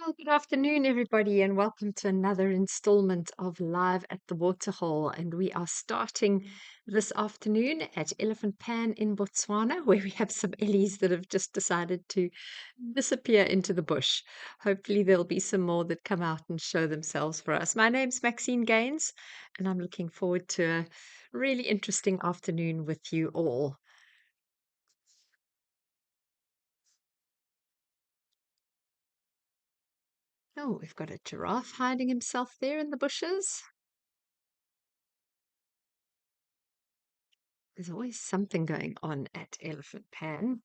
Well, good afternoon, everybody, and welcome to another installment of Live at the Waterhole. And we are starting this afternoon at Elephant Pan in Botswana, where we have some Ellies that have just decided to disappear into the bush. Hopefully, there'll be some more that come out and show themselves for us. My name's Maxine Gaines, and I'm looking forward to a really interesting afternoon with you all. Oh, we've got a giraffe hiding himself there in the bushes. There's always something going on at Elephant Pan.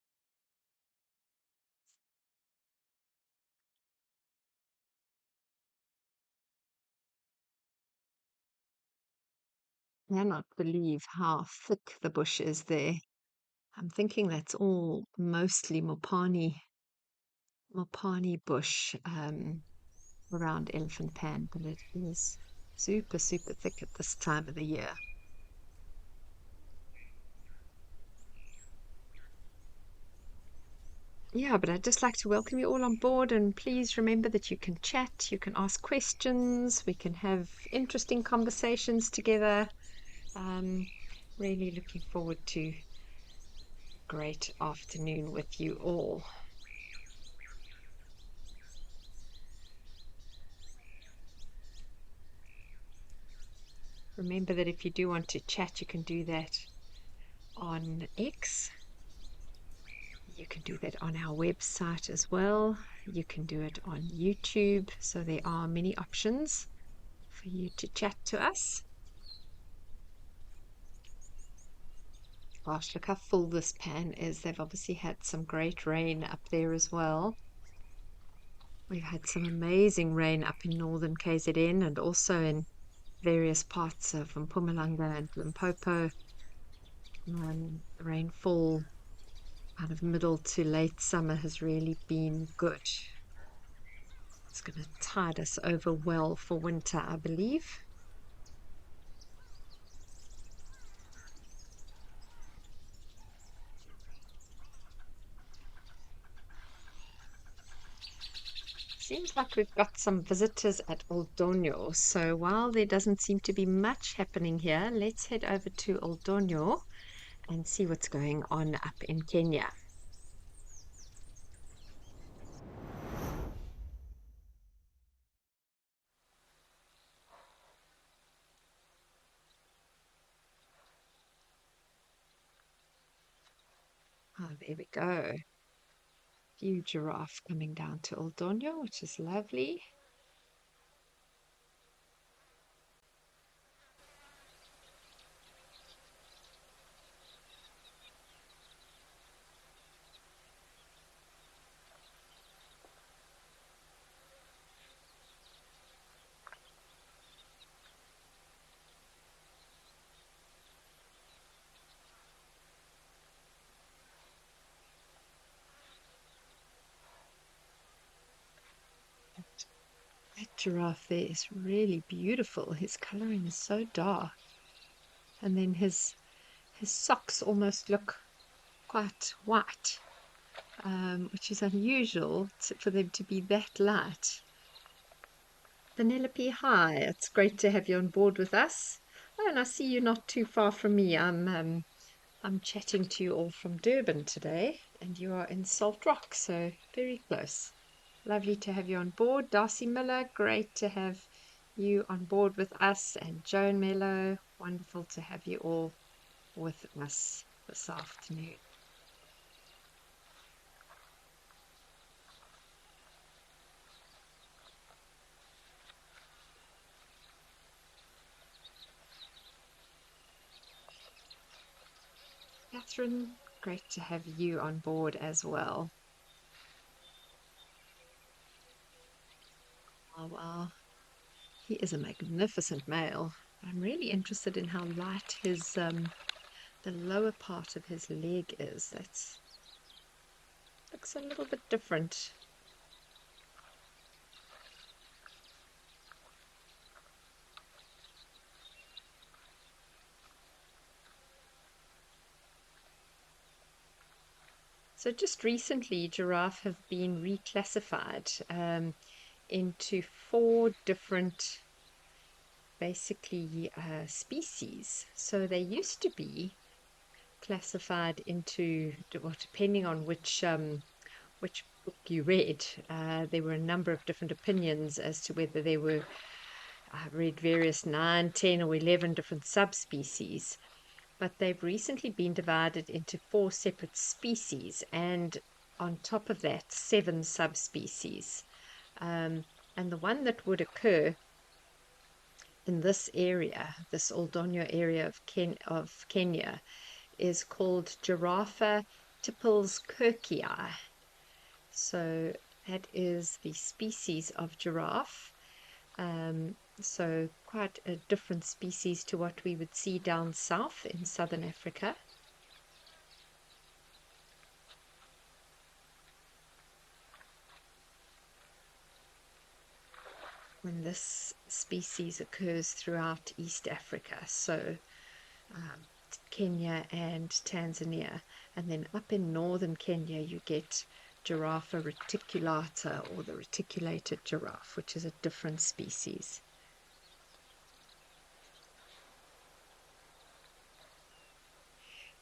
Cannot believe how thick the bush is there. I'm thinking that's all mostly Mopani bush around Elephant Pan, but it is super, super thick at this time of the year. Yeah, but I'd just like to welcome you all on board, and please remember that you can chat, you can ask questions, we can have interesting conversations together. Um, really looking forward to a great afternoon with you all. Remember that if you do want to chat, you can do that on X. You can do that on our website as well. You can do it on YouTube. So there are many options for you to chat to us. Gosh, look how full this pan is. They've obviously had some great rain up there as well. We've had some amazing rain up in northern KZN and also in various parts of Mpumalanga and Limpopo. Rainfall kind of middle to late summer has really been good. It's going to tide us over well for winter, I believe. Seems like we've got some visitors at Old Donyo. So while there doesn't seem to be much happening here, let's head over to Old Donyo and see what's going on up in Kenya. Oh, there we go. Few giraffe coming down to Old Donyo, which is lovely. That giraffe there is really beautiful. His coloring is so dark. And then his socks almost look quite white, which is unusual for them to be that light. Penelope, hi. It's great to have you on board with us. Oh, and I see you're not too far from me. I'm chatting to you all from Durban today, and you are in Salt Rock, so very close. Lovely to have you on board. Darcy Miller, great to have you on board with us, and Joan Mello, wonderful to have you all with us this afternoon. Catherine, great to have you on board as well. Oh, wow. He is a magnificent male. I'm really interested in how light the lower part of his leg is. That's looks a little bit different. So just recently, giraffe have been reclassified. into four different, basically, species. So they used to be classified into, well, depending on which book you read, there were a number of different opinions as to whether they were. I read various 9, 10, or 11 different subspecies, but they've recently been divided into four separate species, and on top of that, seven subspecies. Um, and the one that would occur in this area, this Oldonyo area of Kenya, is called Giraffa tipples kirkii. So that is the species of giraffe. So quite a different species to what we would see down south in southern Africa. When this species occurs throughout East Africa, so um, Kenya and Tanzania, and then up in northern Kenya you get Giraffa reticulata, or the reticulated giraffe, which is a different species.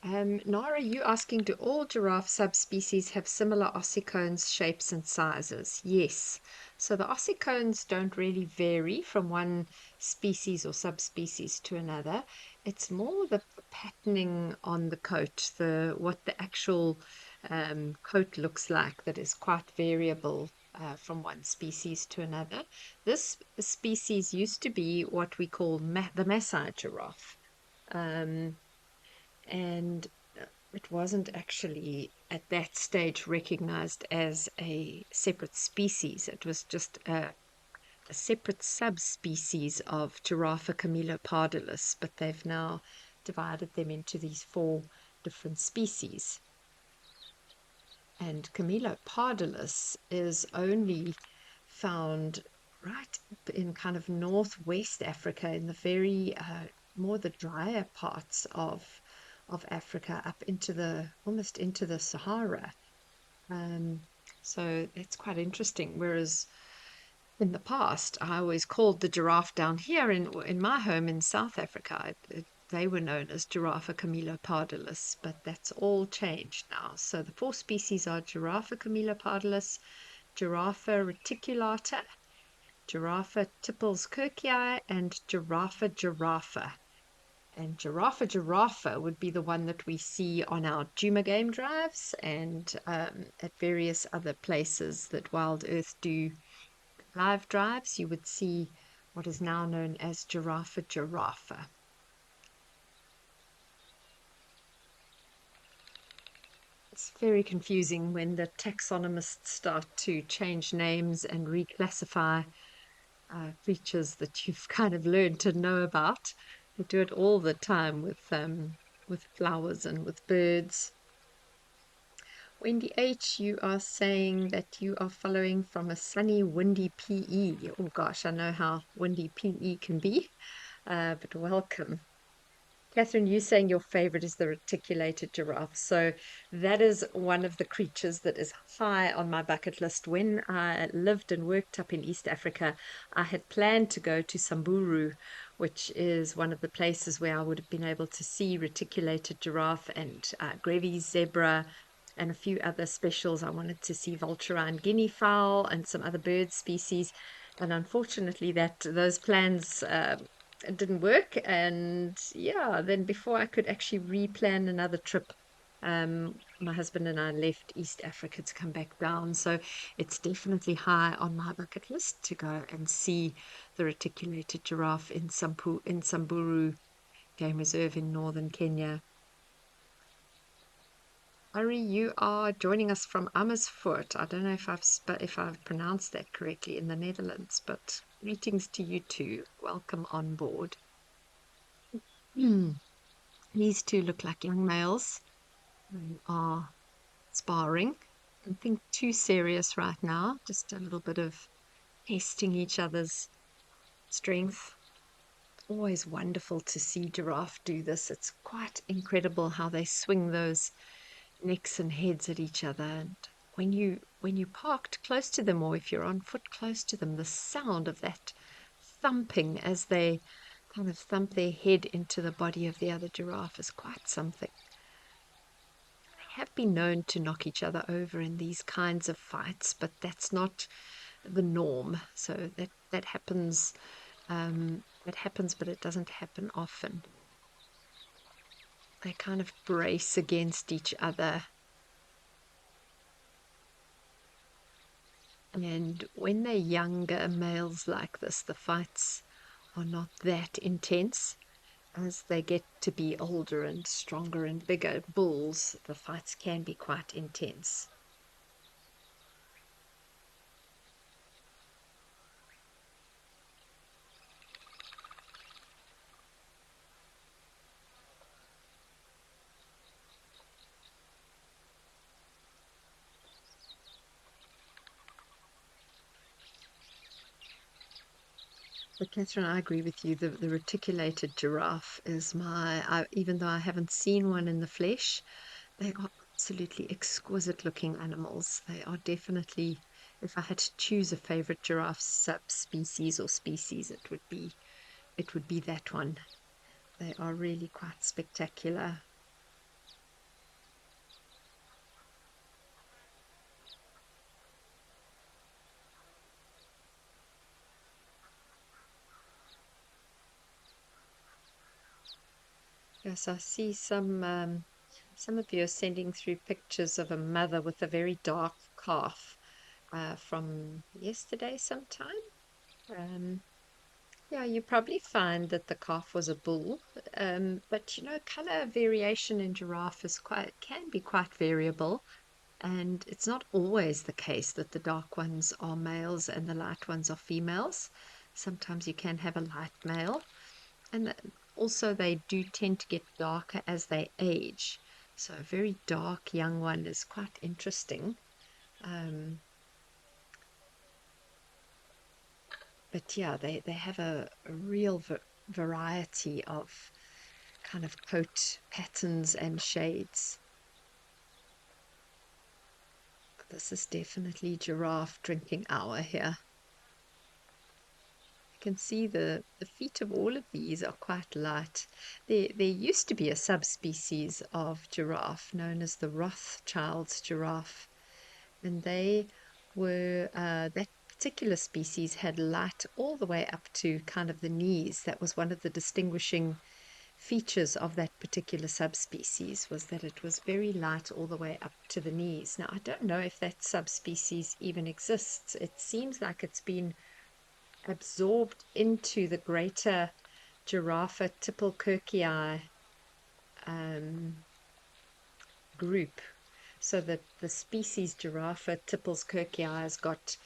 Nara, you asking, do all giraffe subspecies have similar ossicones, shapes, and sizes? Yes. So the ossicones don't really vary from one species or subspecies to another. It's more the patterning on the coat, what the actual coat looks like, that is quite variable from one species to another. This species used to be what we call the Maasai giraffe. Um, and it wasn't actually at that stage recognized as a separate species. It was just a separate subspecies of Giraffa camelopardalis, but they've now divided them into these four different species. And camelopardalis is only found right in kind of northwest Africa, in the very more the drier parts of Africa, up into the almost into the Sahara. Um, so it's quite interesting. Whereas in the past, I always called the giraffe down here in my home in South Africa. They were known as Giraffa camelopardalis, but that's all changed now. So the four species are Giraffa camelopardalis, Giraffa reticulata, Giraffa tipples kirkii, and Giraffa giraffa. And Giraffa giraffa would be the one that we see on our Duma game drives, and at various other places that Wild Earth do live drives. You would see what is now known as Giraffa giraffa. It's very confusing when the taxonomists start to change names and reclassify creatures that you've kind of learned to know about. They do it all the time with flowers and with birds. Wendy H, you are saying that you are following from a sunny, windy PE. Oh gosh, I know how windy PE can be, but welcome. Catherine, you saying your favorite is the reticulated giraffe. So that is one of the creatures that is high on my bucket list. When I lived and worked up in East Africa, I had planned to go to Samburu, which is one of the places where I would have been able to see reticulated giraffe and Grevy's zebra and a few other specials. I wanted to see vulturine guinea fowl and some other bird species. And unfortunately, those plans it didn't work. And yeah, then before I could actually replan another trip, my husband and I left East Africa to come back down. So it's definitely high on my bucket list to go and see the reticulated giraffe in Samburu Game Reserve in northern Kenya. Ari, you are joining us from Amersfoort. I don't know if I've pronounced that correctly, in the Netherlands, but greetings to you too. Welcome on board. These two look like young males who are sparring. Nothing too serious right now, just a little bit of testing each other's strength. Always wonderful to see giraffe do this. It's quite incredible how they swing those necks and heads at each other. when you parked close to them, or if you're on foot close to them, the sound of that thumping as they kind of thump their head into the body of the other giraffe is quite something. They have been known to knock each other over in these kinds of fights, but that's not the norm. So that happens. It happens, but it doesn't happen often. They kind of brace against each other. And when they're younger males like this, the fights are not that intense. As they get to be older and stronger and bigger bulls, the fights can be quite intense. But Catherine, I agree with you. The reticulated giraffe is even though I haven't seen one in the flesh, they are absolutely exquisite looking animals. They are definitely, if I had to choose a favorite giraffe subspecies or species, it would be that one. They are really quite spectacular. Yes, I see some of you are sending through pictures of a mother with a very dark calf from yesterday sometime. Um, yeah, you probably find that the calf was a bull, but color variation in giraffe can be quite variable, and it's not always the case that the dark ones are males and the light ones are females. Sometimes you can have a light male. And also, they do tend to get darker as they age. So, a very dark young one is quite interesting. Um, but yeah, they have a real variety of kind of coat patterns and shades. This is definitely giraffe drinking hour here. You can see the feet of all of these are quite light. There used to be a subspecies of giraffe known as the Rothschild's giraffe, and that particular species had light all the way up to kind of the knees. That was one of the distinguishing features of that particular subspecies, was that it was very light all the way up to the knees. Now, I don't know if that subspecies even exists. It seems like it's been absorbed into the greater Giraffa tipalkirkii um, group, so that the species Giraffa tipalkirkii has got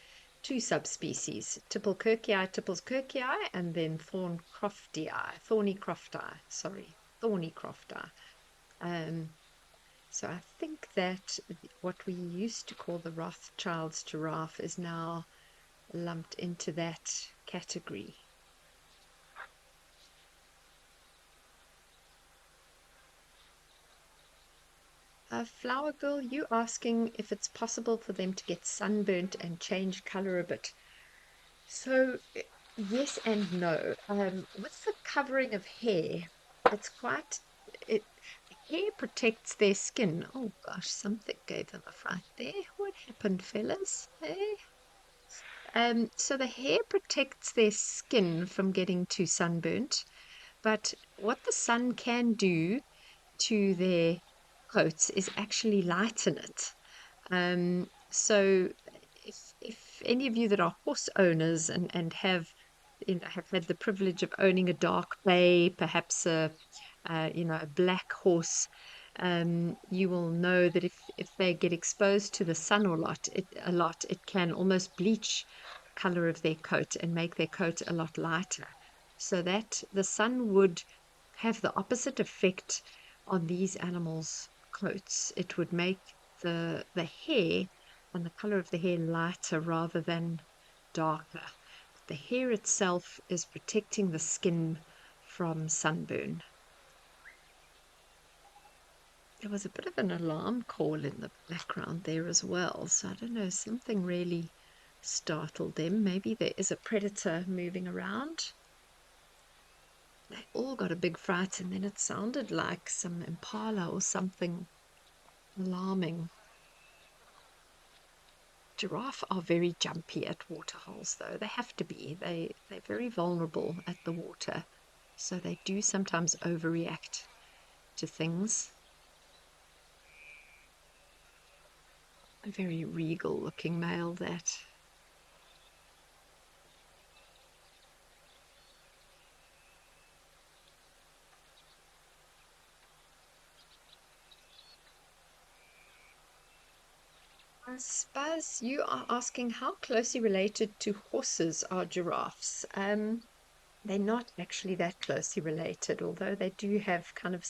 two subspecies: tipalkirkii, and then thorny croftii. Um, so I think that what we used to call the Rothschild's giraffe is now lumped into that category. Flower Girl, you asking if it's possible for them to get sunburnt and change color a bit. So, yes and no. With the covering of hair, it's quite, it, hair protects their skin. Oh gosh, something gave them a fright there. What happened, fellas? Hey? So the hair protects their skin from getting too sunburnt, but what the sun can do to their coats is actually lighten it. So if any of you that are horse owners and have had the privilege of owning a dark bay, perhaps a black horse, you will know that if they get exposed to the sun a lot, it can almost bleach the color of their coat and make their coat a lot lighter. So that the sun would have the opposite effect on these animals' coats. It would make the hair and the color of the hair lighter rather than darker. The hair itself is protecting the skin from sunburn. There was a bit of an alarm call in the background there as well. So I don't know, something really startled them. Maybe there is a predator moving around. They all got a big fright, and then it sounded like some impala or something alarming. Giraffe are very jumpy at waterholes, though. They have to be. They're very vulnerable at the water, so they do sometimes overreact to things. A very regal looking male, that. Spaz, you are asking how closely related to horses are giraffes. They're not actually that closely related, although they do have kind of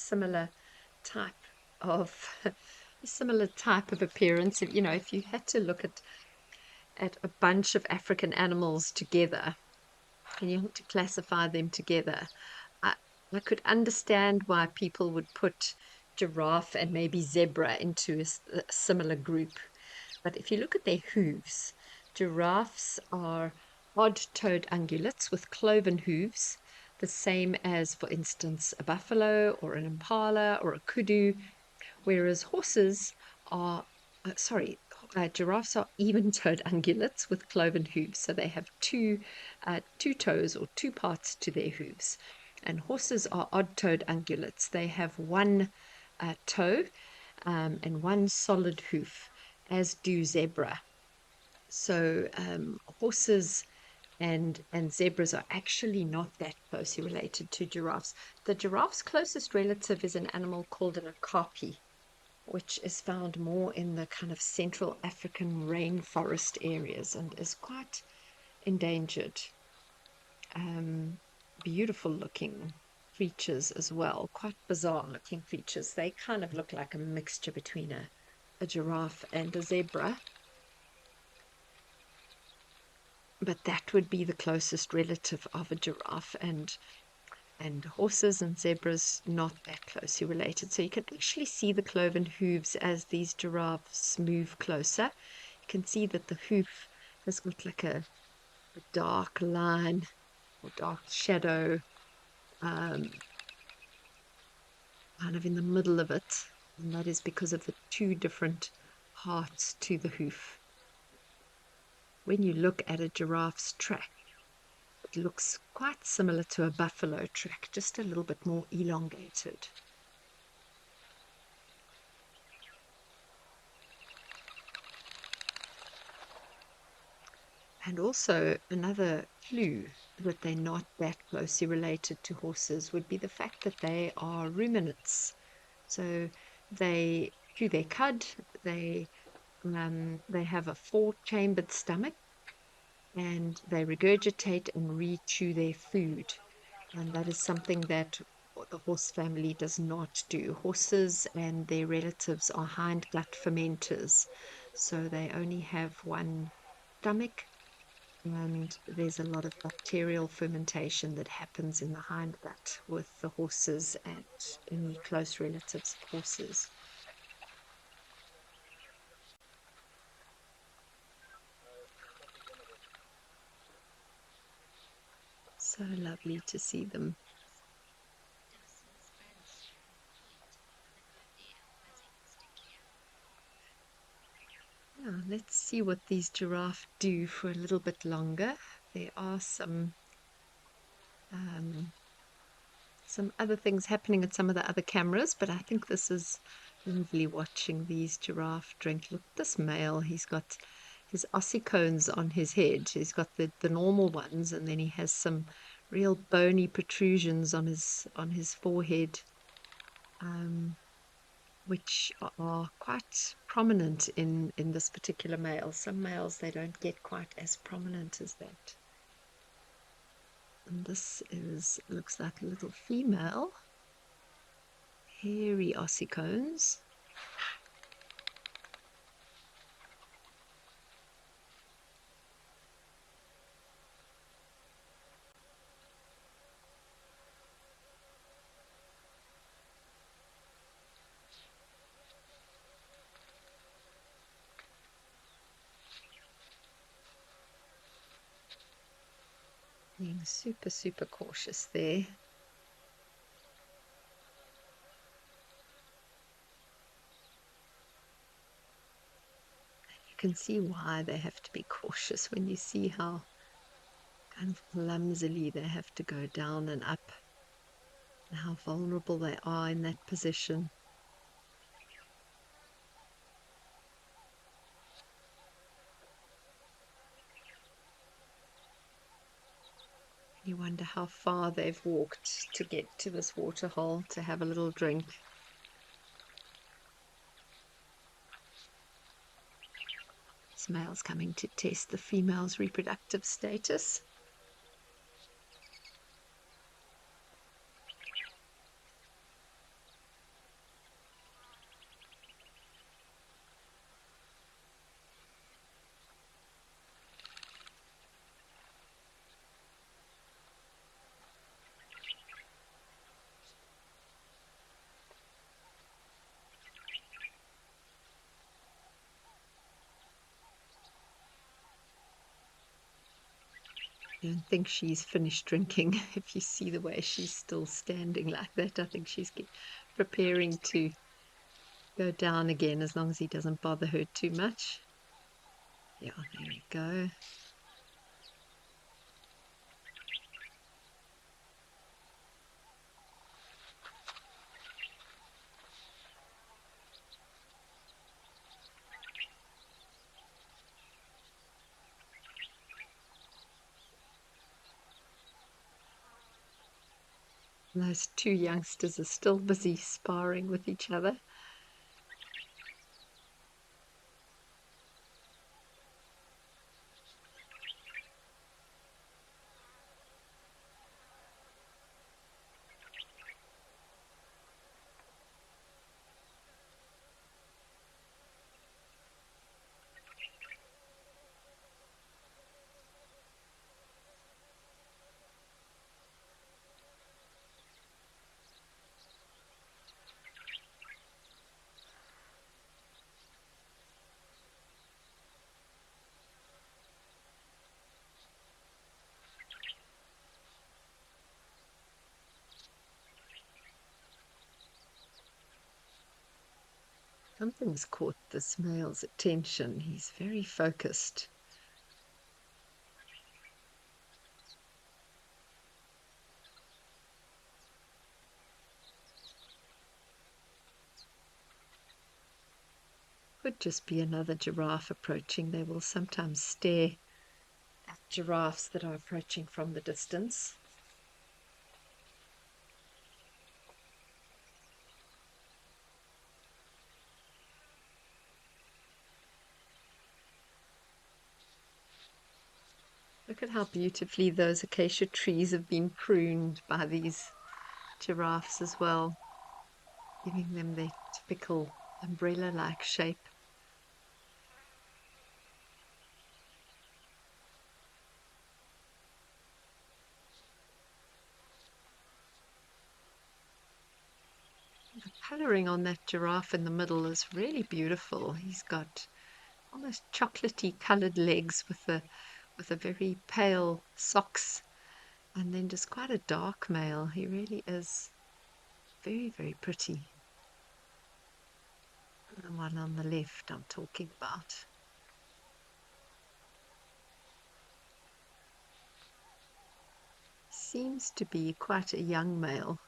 type of similar type of appearance. You know, if you had to look at a bunch of African animals together and you want to classify them together, I, I could understand why people would put giraffe and maybe zebra into a similar group. But if you look at their hooves, giraffes are odd-toed ungulates with cloven hooves, the same as, for instance, a buffalo or an impala or a kudu, whereas giraffes are even-toed ungulates with cloven hooves. So they have two toes or two parts to their hooves. And horses are odd-toed ungulates. They have one toe and one solid hoof, as do zebra. So horses and zebras are actually not that closely related to giraffes. The giraffe's closest relative is an animal called an okapi, which is found more in the kind of Central African rainforest areas and is quite endangered. Um, Beautiful looking creatures as well, quite bizarre looking creatures. They kind of look like a mixture between a giraffe and a zebra, but that would be the closest relative of a giraffe, and horses and zebras not that closely related. So you can actually see the cloven hooves as these giraffes move closer. You can see that the hoof has got like a dark line or dark shadow um, kind of in the middle of it, and that is because of the two different parts to the hoof. When you look at a giraffe's track, it looks quite similar to a buffalo track, just a little bit more elongated. And also, another clue that they're not that closely related to horses would be the fact that they are ruminants. So they chew their cud, they have a four-chambered stomach, and they regurgitate and re-chew their food. And that is something that the horse family does not do. Horses and their relatives are hindgut fermenters, so they only have one stomach, and there's a lot of bacterial fermentation that happens in the hindgut with the horses and any close relatives of horses. So lovely to see them. Yeah, let's see what these giraffe do for a little bit longer. There are um, some other things happening at some of the other cameras, but I think this is lovely watching these giraffe drink. Look at this male. He's got his ossicones on his head. He's got the normal ones, and then he has some real bony protrusions on his forehead, um, which are quite prominent in this particular male. Some males, they don't get quite as prominent as that. And this is looks like a little female, hairy ossicones. Being super, super cautious there. You can see why they have to be cautious when you see how kind of clumsily they have to go down and up, and how vulnerable they are in that position. You wonder how far they've walked to get to this waterhole to have a little drink. This male's coming to test the female's reproductive status. I don't think she's finished drinking. If you see the way she's still standing like that, I think she's preparing to go down again, as long as he doesn't bother her too much. Yeah, there we go. Those two youngsters are still busy sparring with each other. Something's caught this male's attention. He's very focused. Could just be another giraffe approaching. They will sometimes stare at giraffes that are approaching from the distance. Look at how beautifully those acacia trees have been pruned by these giraffes as well, giving them their typical umbrella-like shape. The colouring on that giraffe in the middle is really beautiful. He's got almost chocolatey coloured legs with a very pale socks, and then just quite a dark male. He really is very, very pretty. The one on the left I'm talking about. Seems to be quite a young male,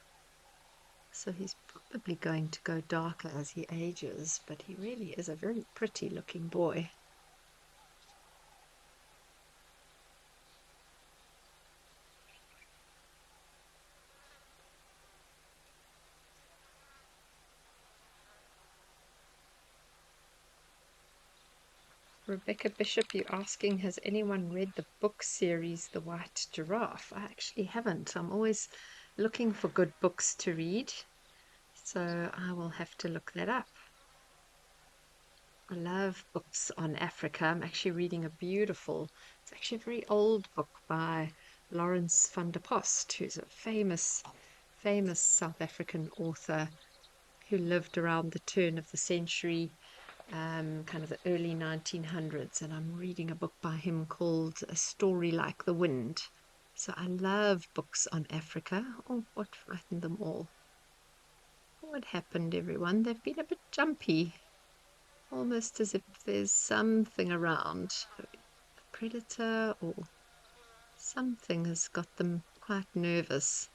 so he's probably going to go darker as he ages, but he really is a very pretty looking boy. Rebecca Bishop, you're asking, has anyone read the book series The White Giraffe? I actually haven't. I'm always looking for good books to read, so I will have to look that up. I love books on Africa. I'm actually reading it's actually a very old book by Lawrence van der Post, who's a famous South African author who lived around the turn of the century, kind of the early 1900s. And I'm reading a book by him called A Story Like the Wind. So I love books on Africa. Oh, what frightened them all? What happened, everyone? They've been a bit jumpy, almost as if there's something around, a predator or something has got them quite nervous.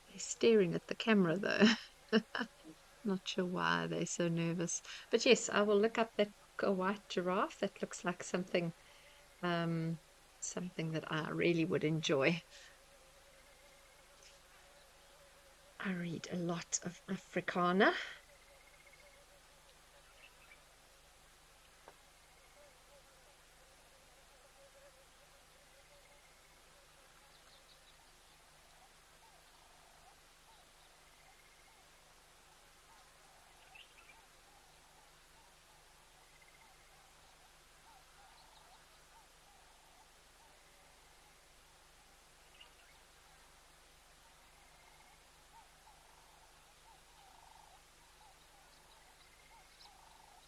They're staring at the camera though. Not sure why they're so nervous. But yes, I will look up that a white giraffe. That looks like um, something that I really would enjoy. I read a lot of Afrikaner.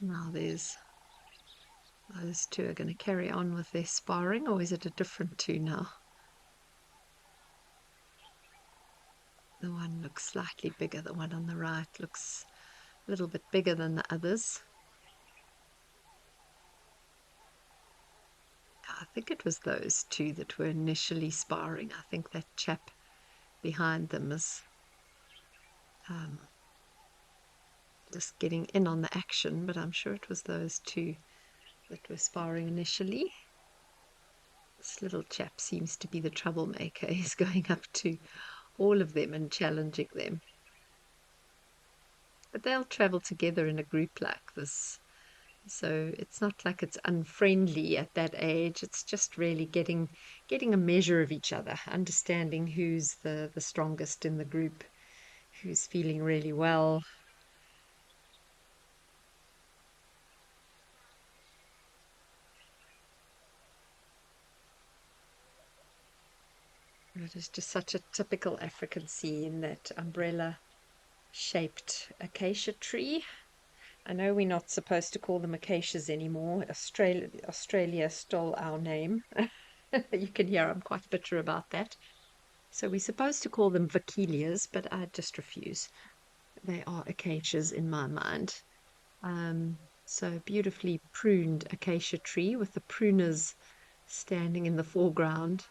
Now there's those two are going to carry on with their sparring, or is it a different two now? The one looks slightly bigger. The one on the right looks a little bit bigger than the others. I think it was those two that were initially sparring. I think that chap behind them is just getting in on the action, but I'm sure it was those two that were sparring initially. This little chap seems to be the troublemaker. He's going up to all of them and challenging them. But they'll travel together in a group like this. So it's not like it's unfriendly at that age. It's just really getting a measure of each other, understanding who's the strongest in the group, who's feeling really well. It is just such a typical African scene, that umbrella shaped acacia tree. I know we're not supposed to call them acacias anymore. Australia stole our name. You can hear I'm quite bitter about that. So we're supposed to call them vacelias, but I just refuse. They are acacias in my mind. So beautifully pruned acacia tree with the pruners standing in the foreground.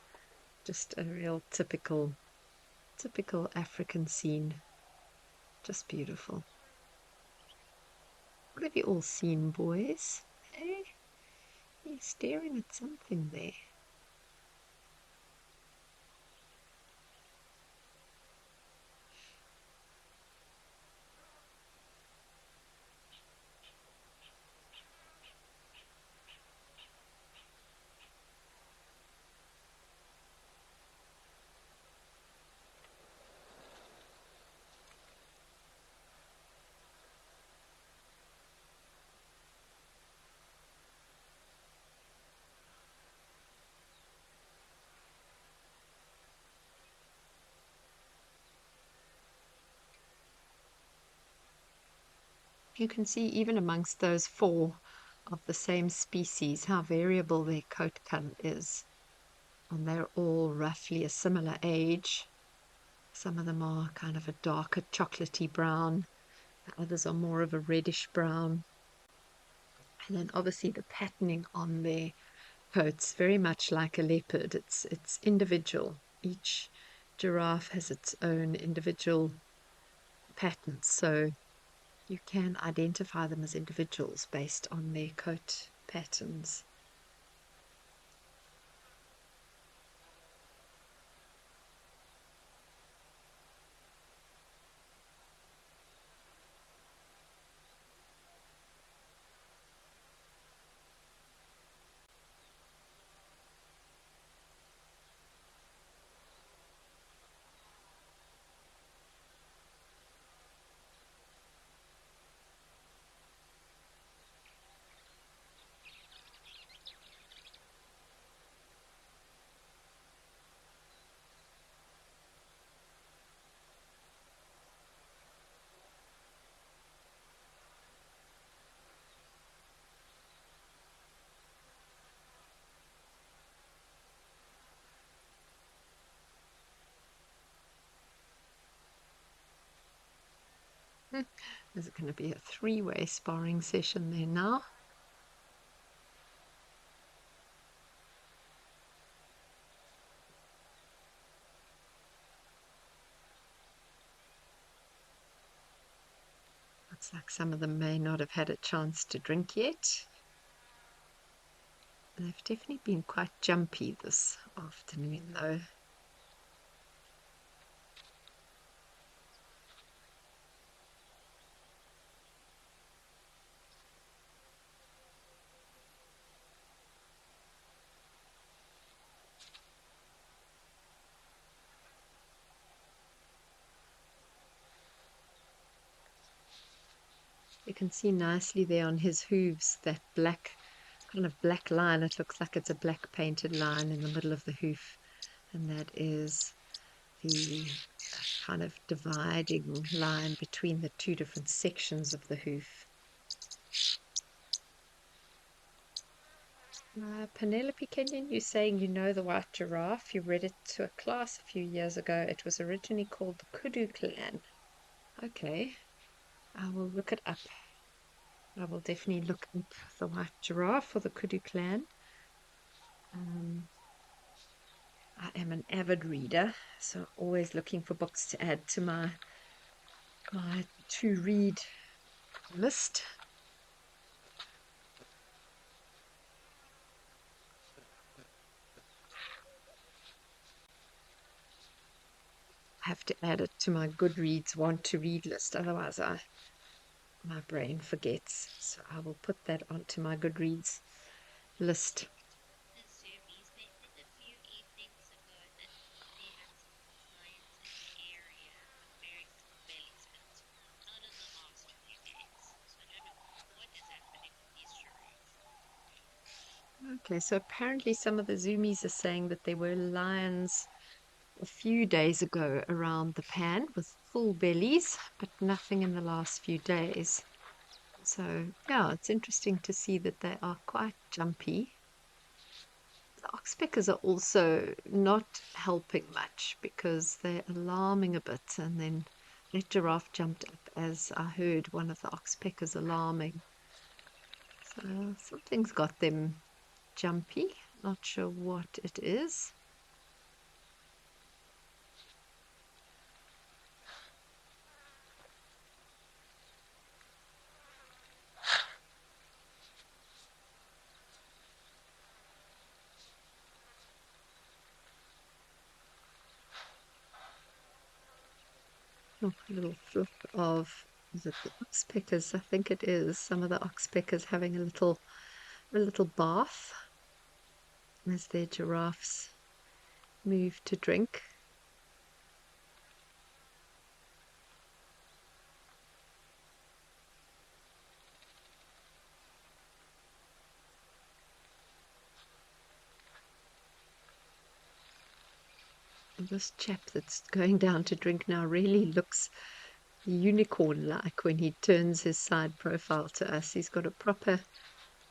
Just a real typical African scene. Just beautiful. What have you all seen, boys? Hey, you're staring at something there. You can see even amongst those four of the same species how variable their coat color is. And they're all roughly a similar age. Some of them are kind of a darker chocolatey brown. The others are more of a reddish brown. And then obviously the patterning on their coats, very much like a leopard. It's individual. Each giraffe has its own individual patterns. So you can identify them as individuals based on their coat patterns. Is it going to be a three-way sparring session there now? Looks like some of them may not have had a chance to drink yet. They've definitely been quite jumpy this afternoon, though. You can see nicely there on his hooves that black, kind of black line. It looks like it's a black painted line in the middle of the hoof. And that is the kind of dividing line between the two different sections of the hoof. Penelope Kenyon, you're saying you know the white giraffe. You read it to a class a few years ago. It was originally called the Kudu clan. Okay, I will look it up. I will definitely look up the white giraffe or the Kudu clan. I am an avid reader, so always looking for books to add to my to read list. I have to add it to my Goodreads want to read list, otherwise my brain forgets. So I will put that onto my Goodreads list. Okay, so apparently some of the zoomies are saying that there were lions a few days ago around the pan with full bellies, but nothing in the last few days. So yeah, it's interesting to see that they are quite jumpy. The oxpeckers are also not helping much because they're alarming a bit, and then that giraffe jumped up as I heard one of the oxpeckers alarming. So something's got them jumpy. Not sure what it is. Oh, a little flip of, is it the oxpeckers? I think it is. Some of the oxpeckers having a little bath as their giraffes move to drink. And this chap that's going down to drink now really looks unicorn-like when he turns his side profile to us. He's got a proper,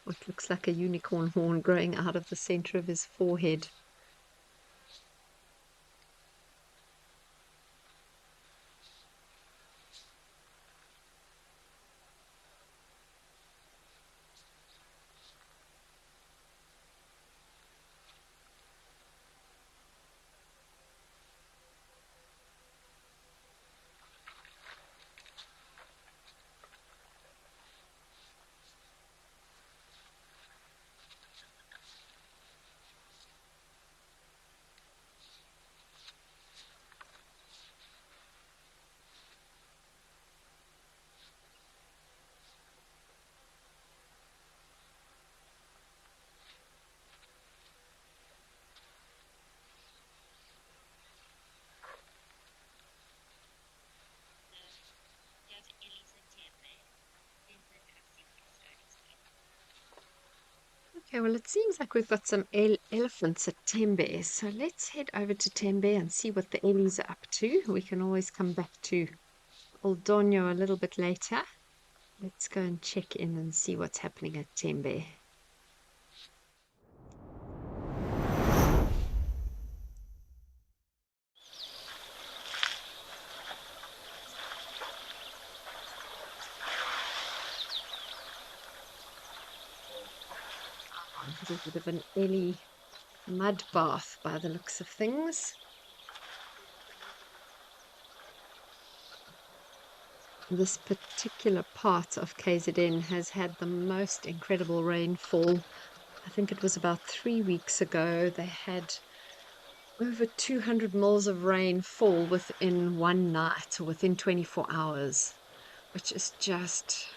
what looks like a unicorn horn growing out of the center of his forehead. Okay, well, it seems like we've got some elephants at Tembe. So let's head over to Tembe and see what the Ellies are up to. We can always come back to Old Donyo a little bit later. Let's go and check in and see what's happening at Tembe. little bit of an Ellie mud bath by the looks of things. This particular part of KZN has had the most incredible rainfall. I think it was about 3 weeks ago. They had over 200 mils of rain fall within one night or within 24 hours, which is just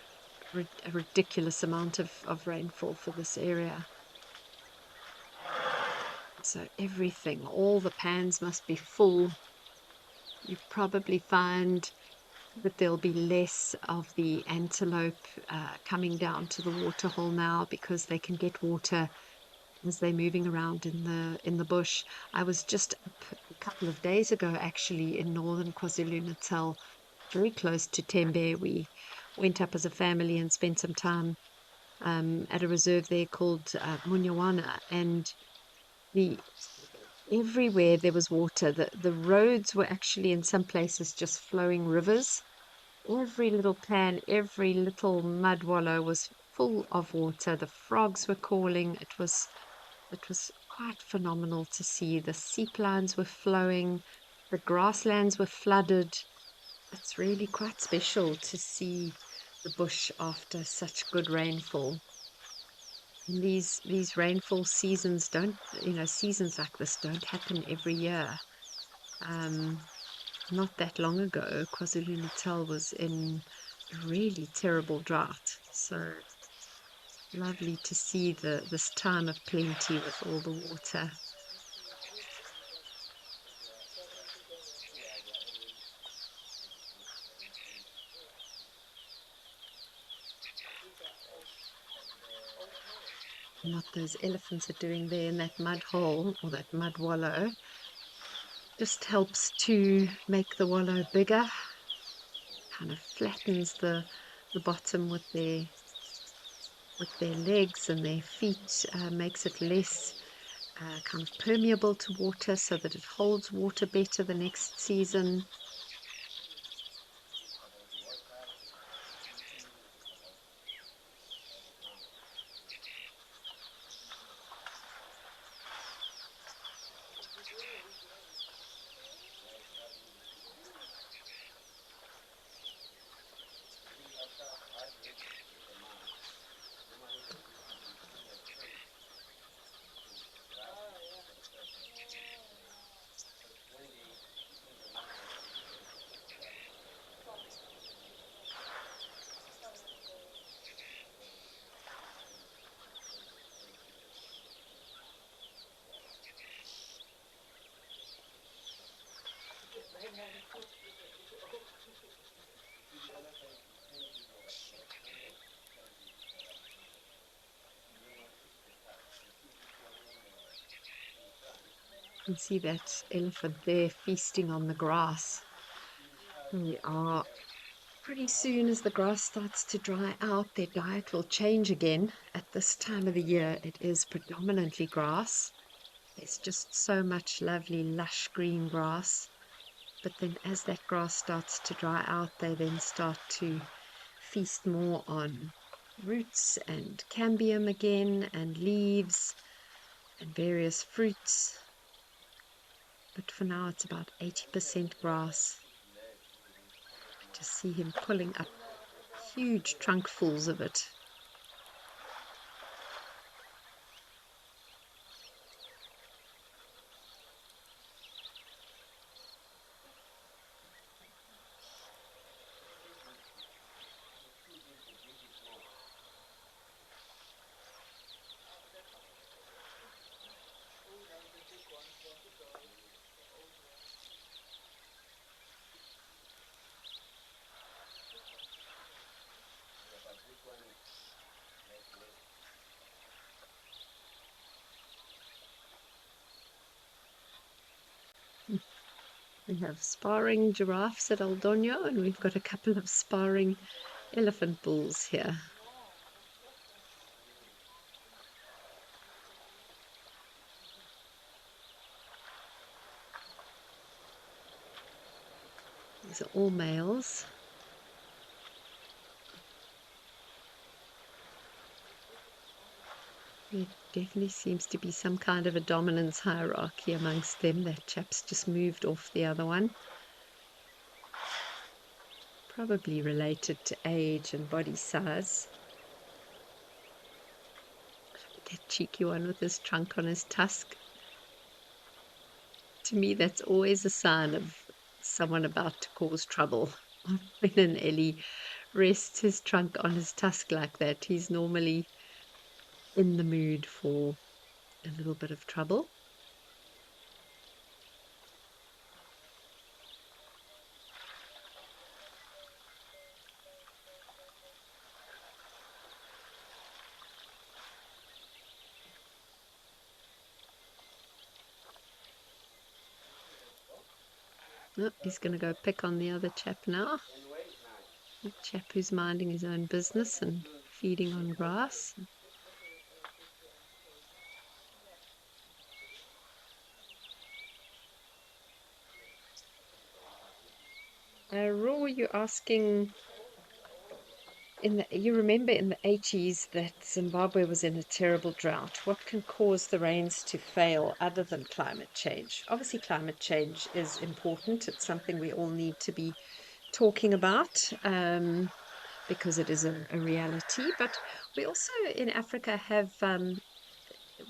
a ridiculous amount of rainfall for this area. So everything, all the pans must be full. You probably find that there'll be less of the antelope coming down to the waterhole now because they can get water as they're moving around in the bush. I was just up a couple of days ago, actually, in northern KwaZulu-Natal, very close to Tembe. We went up as a family and spent some time at a reserve there called Munyawana, and the everywhere there was water. The roads were actually in some places just flowing rivers. Every little pan, every little mud wallow was full of water. The frogs were calling. It was quite phenomenal to see. The seep lines were flowing, the grasslands were flooded. It's really quite special to see the bush after such good rainfall. And these rainfall seasons don't, seasons like this don't happen every year. Um, Not that long ago, KwaZulu-Natal was in a really terrible drought. So lovely to see this time of plenty with all the water. And what those elephants are doing there in that mud hole or that mud wallow just helps to make the wallow bigger, kind of flattens the bottom with their legs and their feet, makes it less kind of permeable to water so that it holds water better the next season. You can see that elephant there feasting on the grass. We are pretty soon, as the grass starts to dry out, their diet will change again. At this time of the year, it is predominantly grass. There's just so much lovely, lush green grass. But then as that grass starts to dry out, they then start to feast more on roots and cambium again, and leaves and various fruits. But for now, it's about 80% grass. Just see him pulling up huge trunkfuls of it. We have sparring giraffes at El Doño, and we've got a couple of sparring elephant bulls here. These are all males. There definitely seems to be some kind of a dominance hierarchy amongst them. That chap's just moved off the other one. Probably related to age and body size. That cheeky one with his trunk on his tusk. To me, that's always a sign of someone about to cause trouble. When an Ellie rests his trunk on his tusk like that, he's normally in the mood for a little bit of trouble. Oh, he's going to go pick on the other chap now. The chap who's minding his own business and feeding on grass. Raw, you're asking, you remember in the 80s that Zimbabwe was in a terrible drought. What can cause the rains to fail other than climate change? Obviously, climate change is important. It's something we all need to be talking about because it is a reality. But we also in Africa have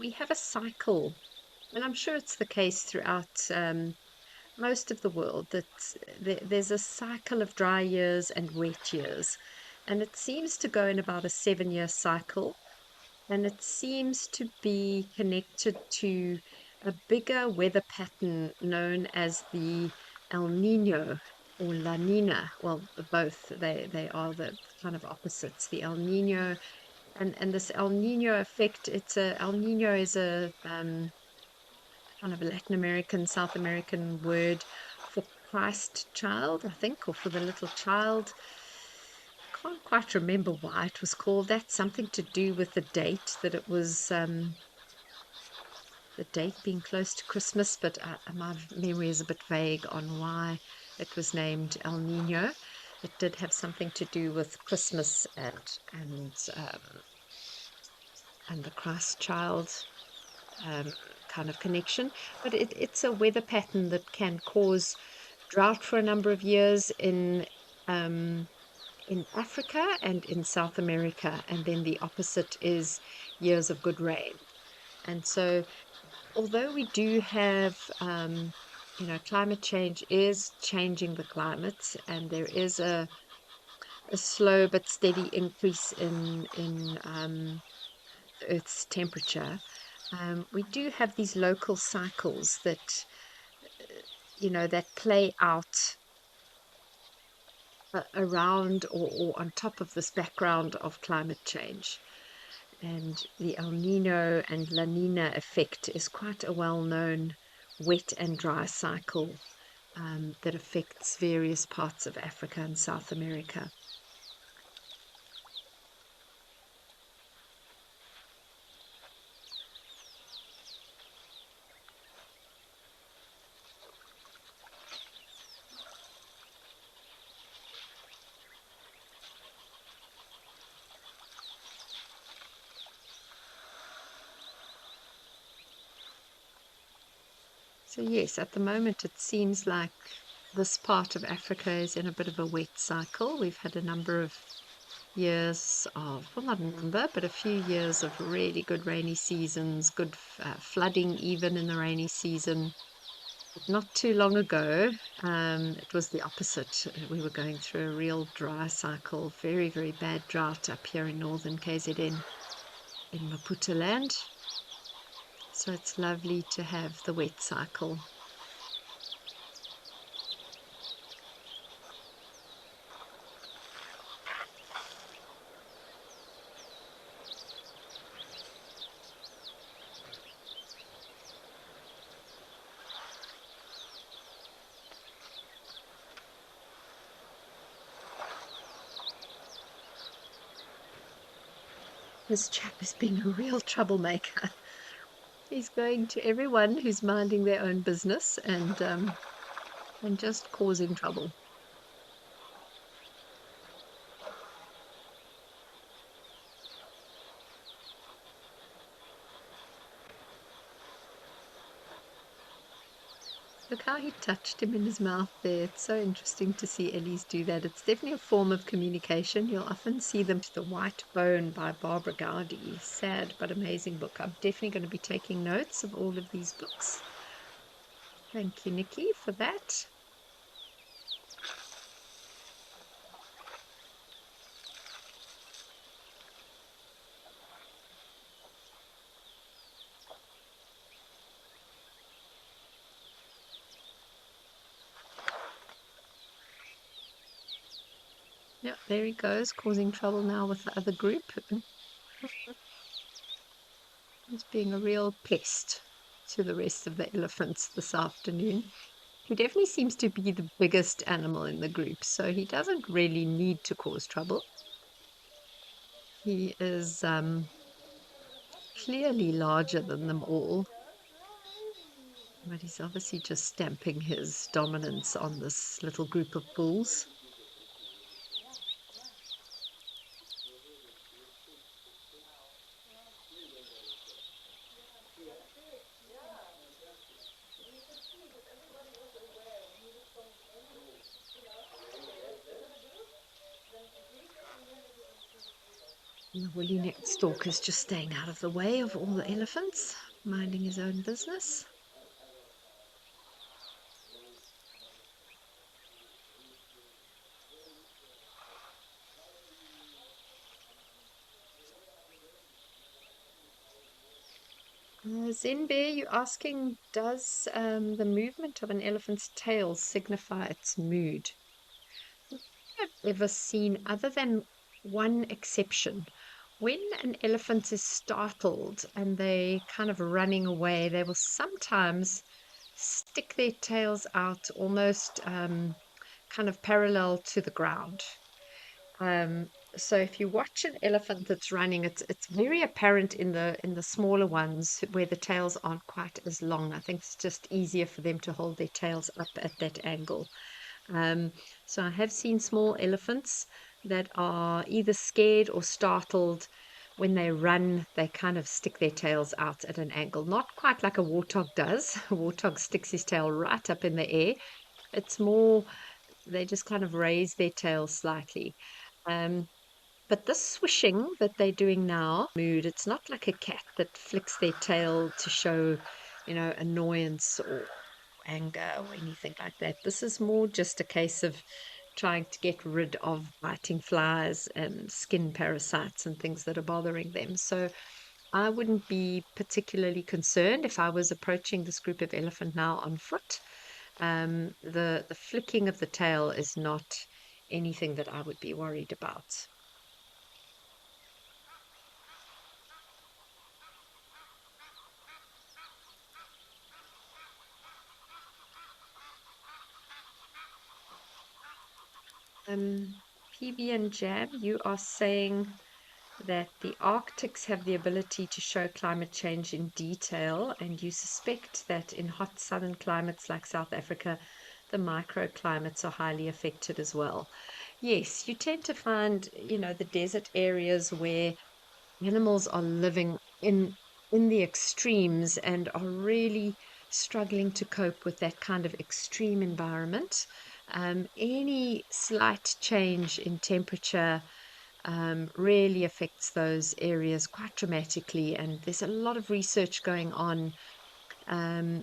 we have a cycle, and I'm sure it's the case throughout most of the world, that there's a cycle of dry years and wet years. And it seems to go in about a 7-year cycle. And it seems to be connected to a bigger weather pattern known as the El Nino or La Nina. Well, both, they are the kind of opposites. The El Nino and this El Nino effect, El Nino is a kind of a Latin American, South American word for Christ child, I think, or for the little child. Can't quite remember why it was called that. Something to do with the date that it was, the date being close to Christmas, but my memory is a bit vague on why it was named El Nino. It did have something to do with Christmas and the Christ child kind of connection. But it's a weather pattern that can cause drought for a number of years in Africa and in South America, and then the opposite is years of good rain. And so, although we do have, climate change is changing the climate, and there is a slow but steady increase in the Earth's temperature. We do have these local cycles that that play out around or on top of this background of climate change. And the El Nino and La Nina effect is quite a well-known wet and dry cycle that affects various parts of Africa and South America. So yes, at the moment it seems like this part of Africa is in a bit of a wet cycle. We've had a number of years of, well, not a number, but a few years of really good rainy seasons, good flooding even in the rainy season. But not too long ago, it was the opposite. We were going through a real dry cycle, very, very bad drought up here in northern KZN, in Maputo land. So it's lovely to have the wet cycle. This chap is being a real troublemaker. He's going to everyone who's minding their own business and just causing trouble. Look how he touched him in his mouth there. It's so interesting to see Ellies do that. It's definitely a form of communication. You'll often see them. The White Bone by Barbara Gowdy. Sad but amazing book. I'm definitely going to be taking notes of all of these books. Thank you, Nikki, for that. Yeah, there he goes, causing trouble now with the other group. He's being a real pest to the rest of the elephants this afternoon. He definitely seems to be the biggest animal in the group, so he doesn't really need to cause trouble. He is clearly larger than them all, but he's obviously just stamping his dominance on this little group of bulls. And the woolly-necked stalker is just staying out of the way of all the elephants, minding his own business. Zenbe, you're asking, does the movement of an elephant's tail signify its mood? I've ever seen, other than one exception, when an elephant is startled and they kind of running away, they will sometimes stick their tails out almost kind of parallel to the ground. Um, so if you watch an elephant that's running, it's very apparent in the smaller ones where the tails aren't quite as long. I think it's just easier for them to hold their tails up at that angle. Um, so I have seen small elephants that are either scared or startled. When they run, they kind of stick their tails out at an angle, not quite like a warthog does. A warthog sticks his tail right up in the air. It's more, they just kind of raise their tail slightly. Um, but this swishing that they're doing now, mood, it's not like a cat that flicks their tail to show, annoyance or anger or anything like that. This is more just a case of trying to get rid of biting flies and skin parasites and things that are bothering them. So I wouldn't be particularly concerned if I was approaching this group of elephant now on foot. The flicking of the tail is not anything that I would be worried about. PB and Jam, you are saying that the Arctics have the ability to show climate change in detail, and you suspect that in hot southern climates like South Africa, the microclimates are highly affected as well. Yes, you tend to find, the desert areas where animals are living in the extremes and are really struggling to cope with that kind of extreme environment. Any slight change in temperature really affects those areas quite dramatically. And there's a lot of research going on,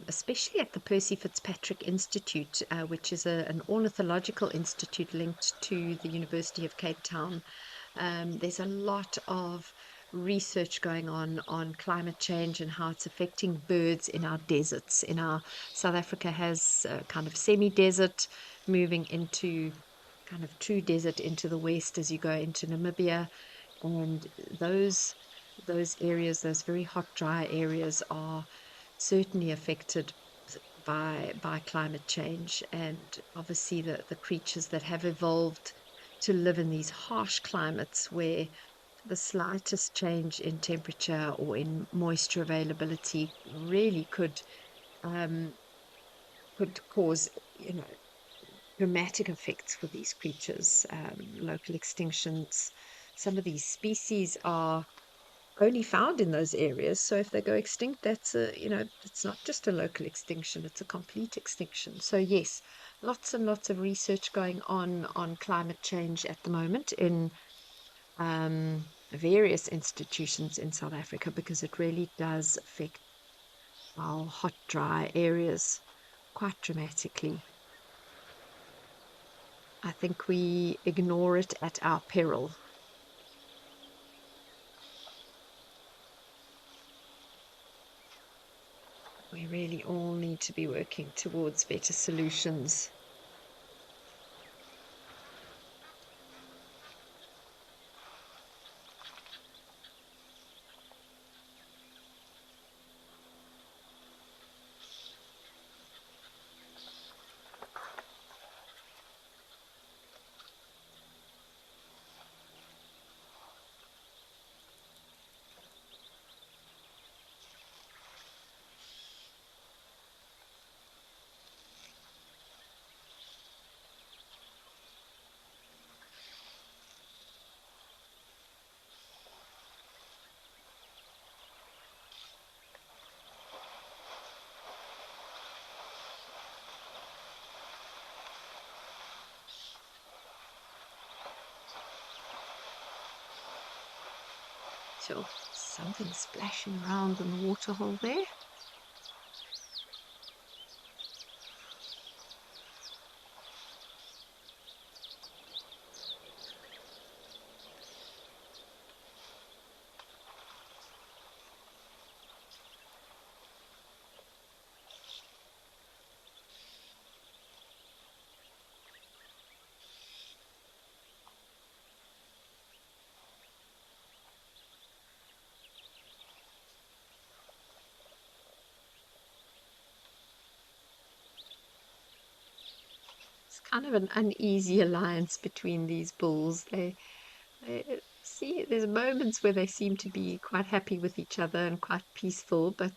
especially at the Percy Fitzpatrick Institute, which is an ornithological institute linked to the University of Cape Town. There's a lot of research going on climate change and how it's affecting birds in our deserts. In our South Africa has kind of semi-desert, moving into kind of true desert into the west as you go into Namibia, and those areas, those very hot, dry areas, are certainly affected by climate change, and obviously the creatures that have evolved to live in these harsh climates where the slightest change in temperature or in moisture availability really um, could cause, dramatic effects for these creatures, local extinctions. Some of these species are only found in those areas. So if they go extinct, that's a, it's not just a local extinction, it's a complete extinction. So yes, lots and lots of research going on climate change at the moment in various institutions in South Africa, because it really does affect our hot, dry areas quite dramatically. I think we ignore it at our peril. We really all need to be working towards better solutions. Sure, something splashing around in the waterhole there. It's kind of an uneasy alliance between these bulls. They see, there's moments where they seem to be quite happy with each other and quite peaceful, but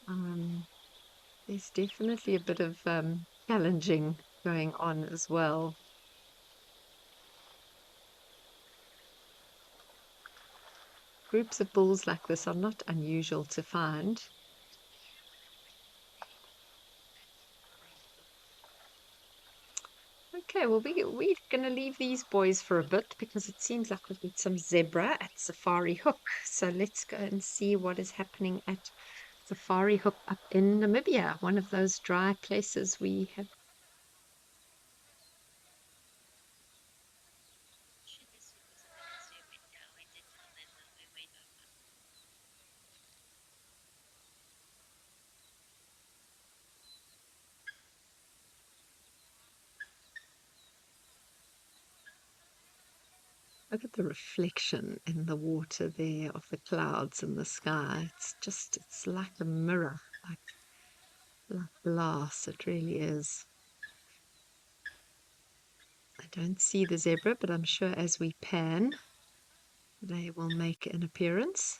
um, there's definitely a bit of challenging going on as well. Groups of bulls like this are not unusual to find. Okay, well, we're going to leave these boys for a bit because it seems like we've got some zebra at Safari Hook. So let's go and see what is happening at Safari Hook up in Namibia, one of those dry places we have. Look at the reflection in the water there of the clouds in the sky. It's like a mirror, like glass. It really is. I don't see the zebra, but I'm sure as we pan, they will make an appearance.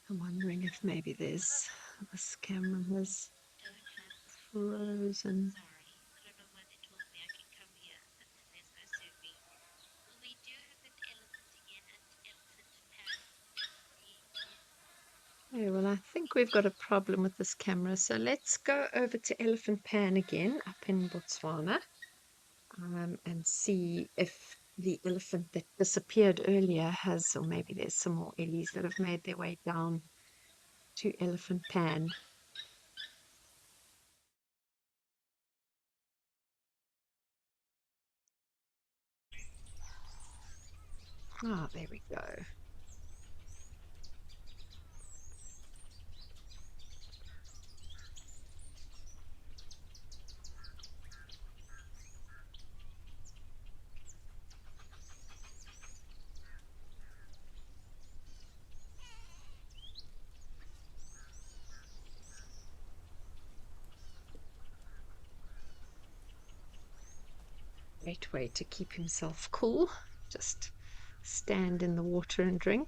I'm wondering if maybe this camera has frozen. Okay, well, I think we've got a problem with this camera. So let's go over to Elephant Pan again up in Botswana, and see if the elephant that disappeared earlier has, or maybe there's some more ellies that have made their way down to Elephant Pan. Ah, there we go. Great way to keep himself cool. Just stand in the water and drink.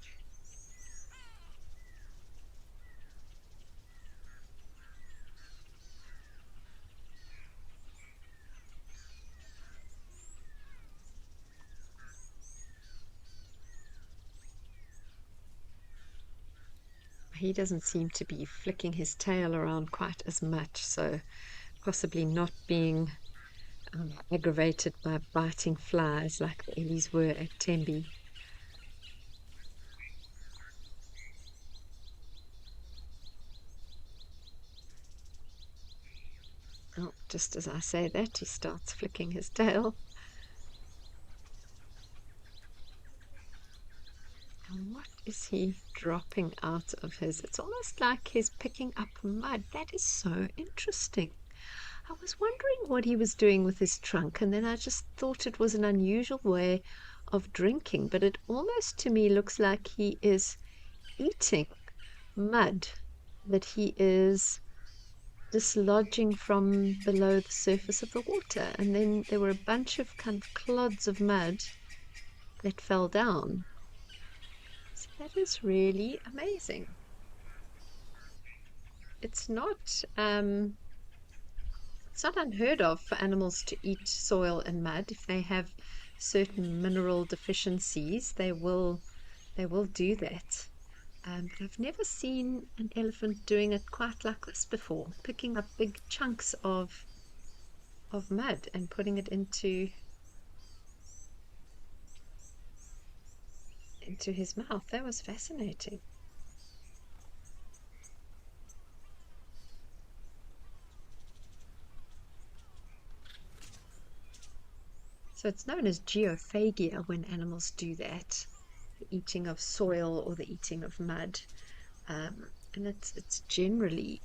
He doesn't seem to be flicking his tail around quite as much, so possibly not being aggravated by biting flies like the Ellies were at Tembe. Oh, just as I say that, he starts flicking his tail. And what is he dropping out of his? It's almost like he's picking up mud. That is so interesting. I was wondering what he was doing with his trunk, and then I just thought it was an unusual way of drinking, but it almost to me looks like he is eating mud that he is dislodging from below the surface of the water. And then there were a bunch of kind of clods of mud that fell down. So that is really amazing. It's not it's not unheard of for animals to eat soil and mud. If they have certain mineral deficiencies, they will do that. But I've never seen an elephant doing it quite like this before, picking up big chunks of mud and putting it into his mouth. That was fascinating. So it's known as geophagia when animals do that, the eating of soil or the eating of mud. And it's generally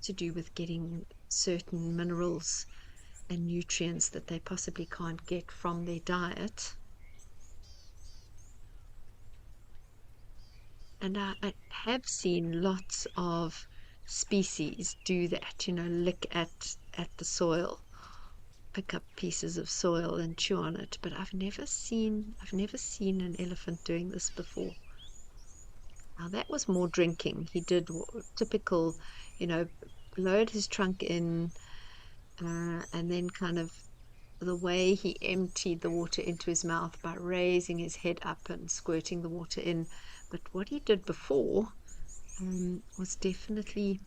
to do with getting certain minerals and nutrients that they possibly can't get from their diet. And I have seen lots of species do that, lick at the soil, pick up pieces of soil and chew on it. But I've never seen an elephant doing this before. Now that was more drinking. He did typical, you know, lowered his trunk in, and then kind of the way he emptied the water into his mouth by raising his head up and squirting the water in. But what he did before was definitely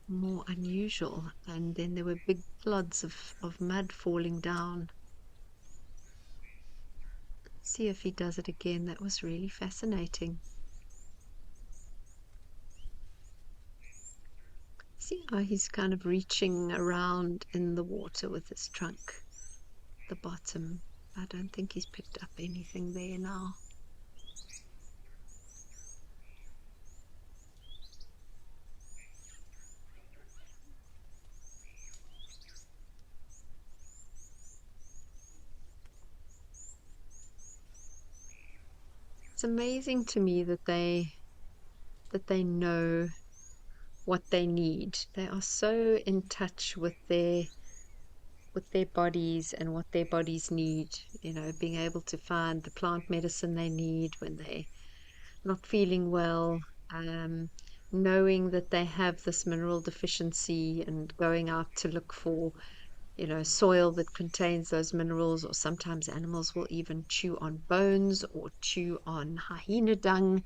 more unusual. And then there were big floods of mud falling down. See if he does it again. That was really fascinating. See how he's kind of reaching around in the water with his trunk, the bottom. I don't think he's picked up anything there now. It's amazing to me that they know what they need. They are so in touch with their bodies and what their bodies need, being able to find the plant medicine they need when they're not feeling well, um, knowing that they have this mineral deficiency and going out to look for, soil that contains those minerals, or sometimes animals will even chew on bones or chew on hyena dung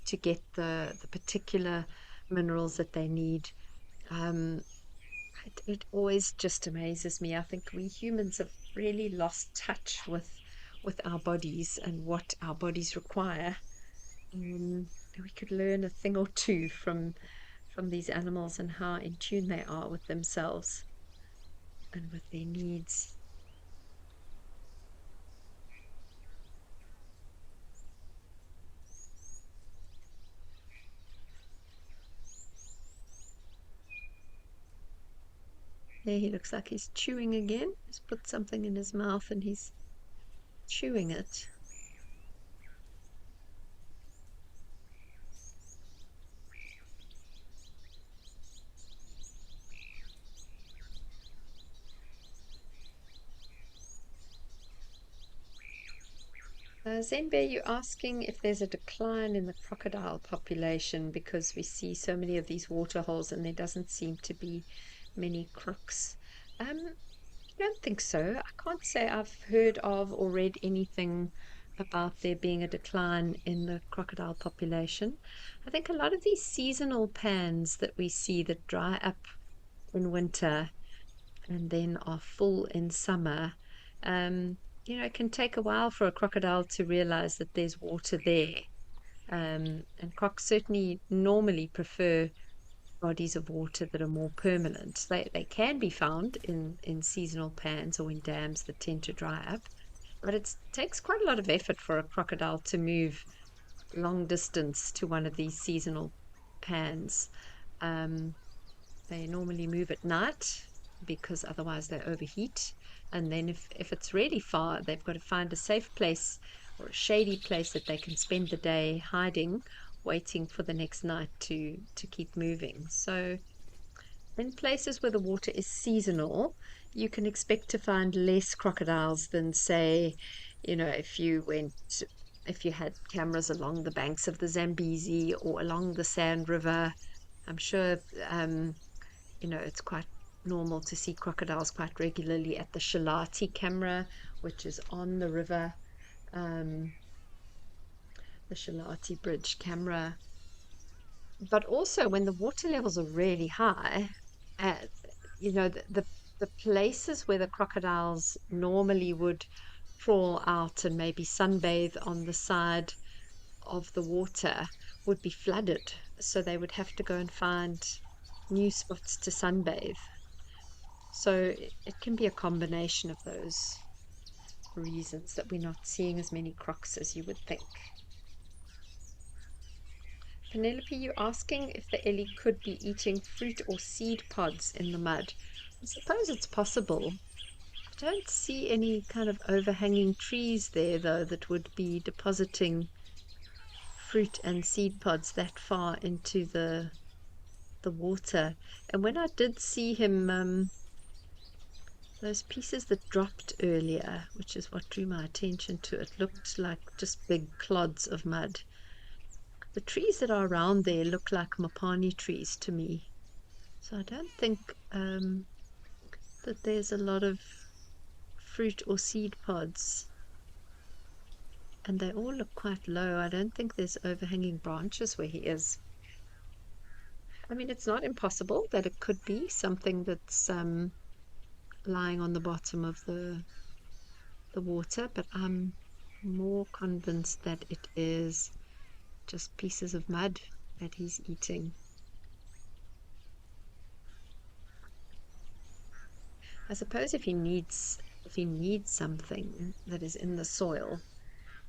to get the particular minerals that they need. Um, it always just amazes me. I think we humans have really lost touch with our bodies and what our bodies require. Um, we could learn a thing or two from these animals and how in tune they are with themselves and with their needs. There he looks like he's chewing again. He's put something in his mouth and he's chewing it. Zenbe, you're asking if there's a decline in the crocodile population because we see so many of these water holes and there doesn't seem to be many crooks. I don't think so. I can't say I've heard of or read anything about there being a decline in the crocodile population. I think a lot of these seasonal pans that we see that dry up in winter and then are full in summer, um, it can take a while for a crocodile to realize that there's water there. And crocs certainly normally prefer bodies of water that are more permanent. They can be found in seasonal pans or in dams that tend to dry up, but it takes quite a lot of effort for a crocodile to move long distance to one of these seasonal pans. Um, they normally move at night because otherwise they overheat. And then if it's really far, they've got to find a safe place or a shady place that they can spend the day hiding, waiting for the next night to keep moving. So in places where the water is seasonal, you can expect to find less crocodiles than, say, if you had cameras along the banks of the Zambezi or along the Sand River. I'm sure, it's quite normal to see crocodiles quite regularly at the Shalati camera, which is on the river, um, the Shalati Bridge camera. But also when the water levels are really high, uh, the places where the crocodiles normally would crawl out and maybe sunbathe on the side of the water would be flooded. So they would have to go and find new spots to sunbathe. So it can be a combination of those reasons that we're not seeing as many crocs as you would think. Penelope, you asking if the ellie could be eating fruit or seed pods in the mud. I suppose it's possible. I don't see any kind of overhanging trees there, though, that would be depositing fruit and seed pods that far into the water. And when I did see him, those pieces that dropped earlier, which is what drew my attention to it, looked like just big clods of mud. The trees that are around there look like mopani trees to me. So I don't think that there's a lot of fruit or seed pods. And they all look quite low. I don't think there's overhanging branches where he is. I mean, it's not impossible that it could be something that's lying on the bottom of the water, but I'm more convinced that it is just pieces of mud that he's eating. I suppose if he needs something that is in the soil,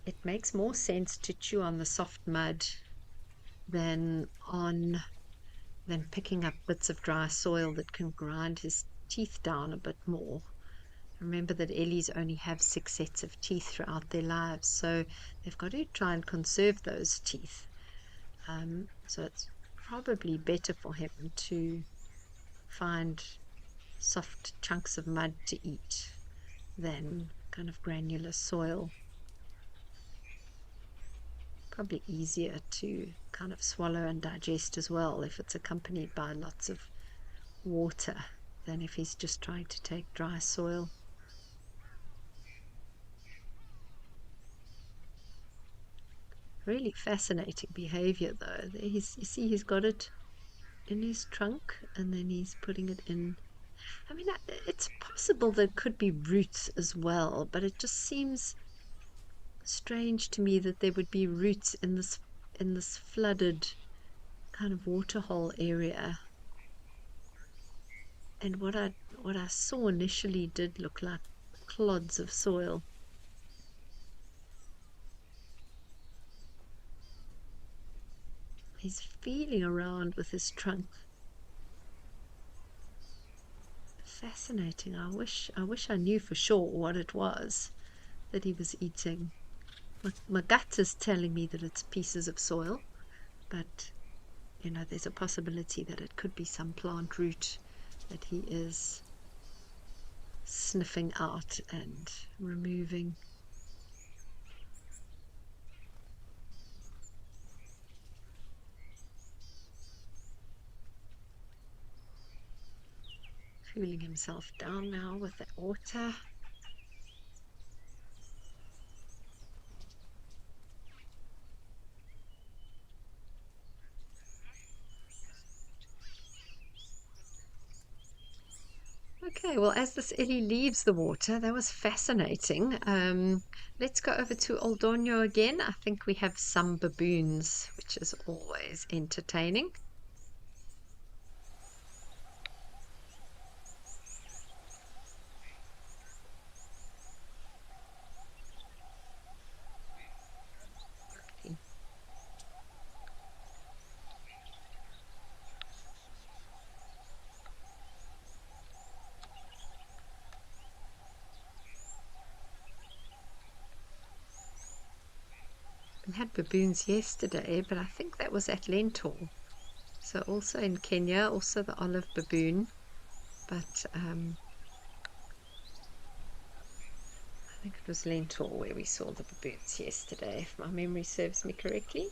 it makes more sense to chew on the soft mud than picking up bits of dry soil that can grind his teeth down a bit more. Remember that ellies only have 6 sets of teeth throughout their lives, so they've got to try and conserve those teeth. So it's probably better for him to find soft chunks of mud to eat than kind of granular soil. Probably easier to kind of swallow and digest as well if it's accompanied by lots of water than if he's just trying to take dry soil. Really fascinating behavior though. There you see he's got it in his trunk and then he's putting it in. I mean, it's possible there could be roots as well, but it just seems strange to me that there would be roots in this flooded kind of waterhole area. And what I saw initially did look like clods of soil. He's feeling around with his trunk. Fascinating. I wish I knew for sure what it was that he was eating. My gut is telling me that it's pieces of soil, but there's a possibility that it could be some plant root that he is sniffing out and removing. cooling himself down now with that water. Okay, well, as this Ellie leaves the water, that was fascinating. Let's go over to Oldonio again. I think we have some baboons, which is always entertaining. We had baboons yesterday, but I think that was at Lentor. So also in Kenya, also the olive baboon. But I think it was Lentor where we saw the baboons yesterday, if my memory serves me correctly.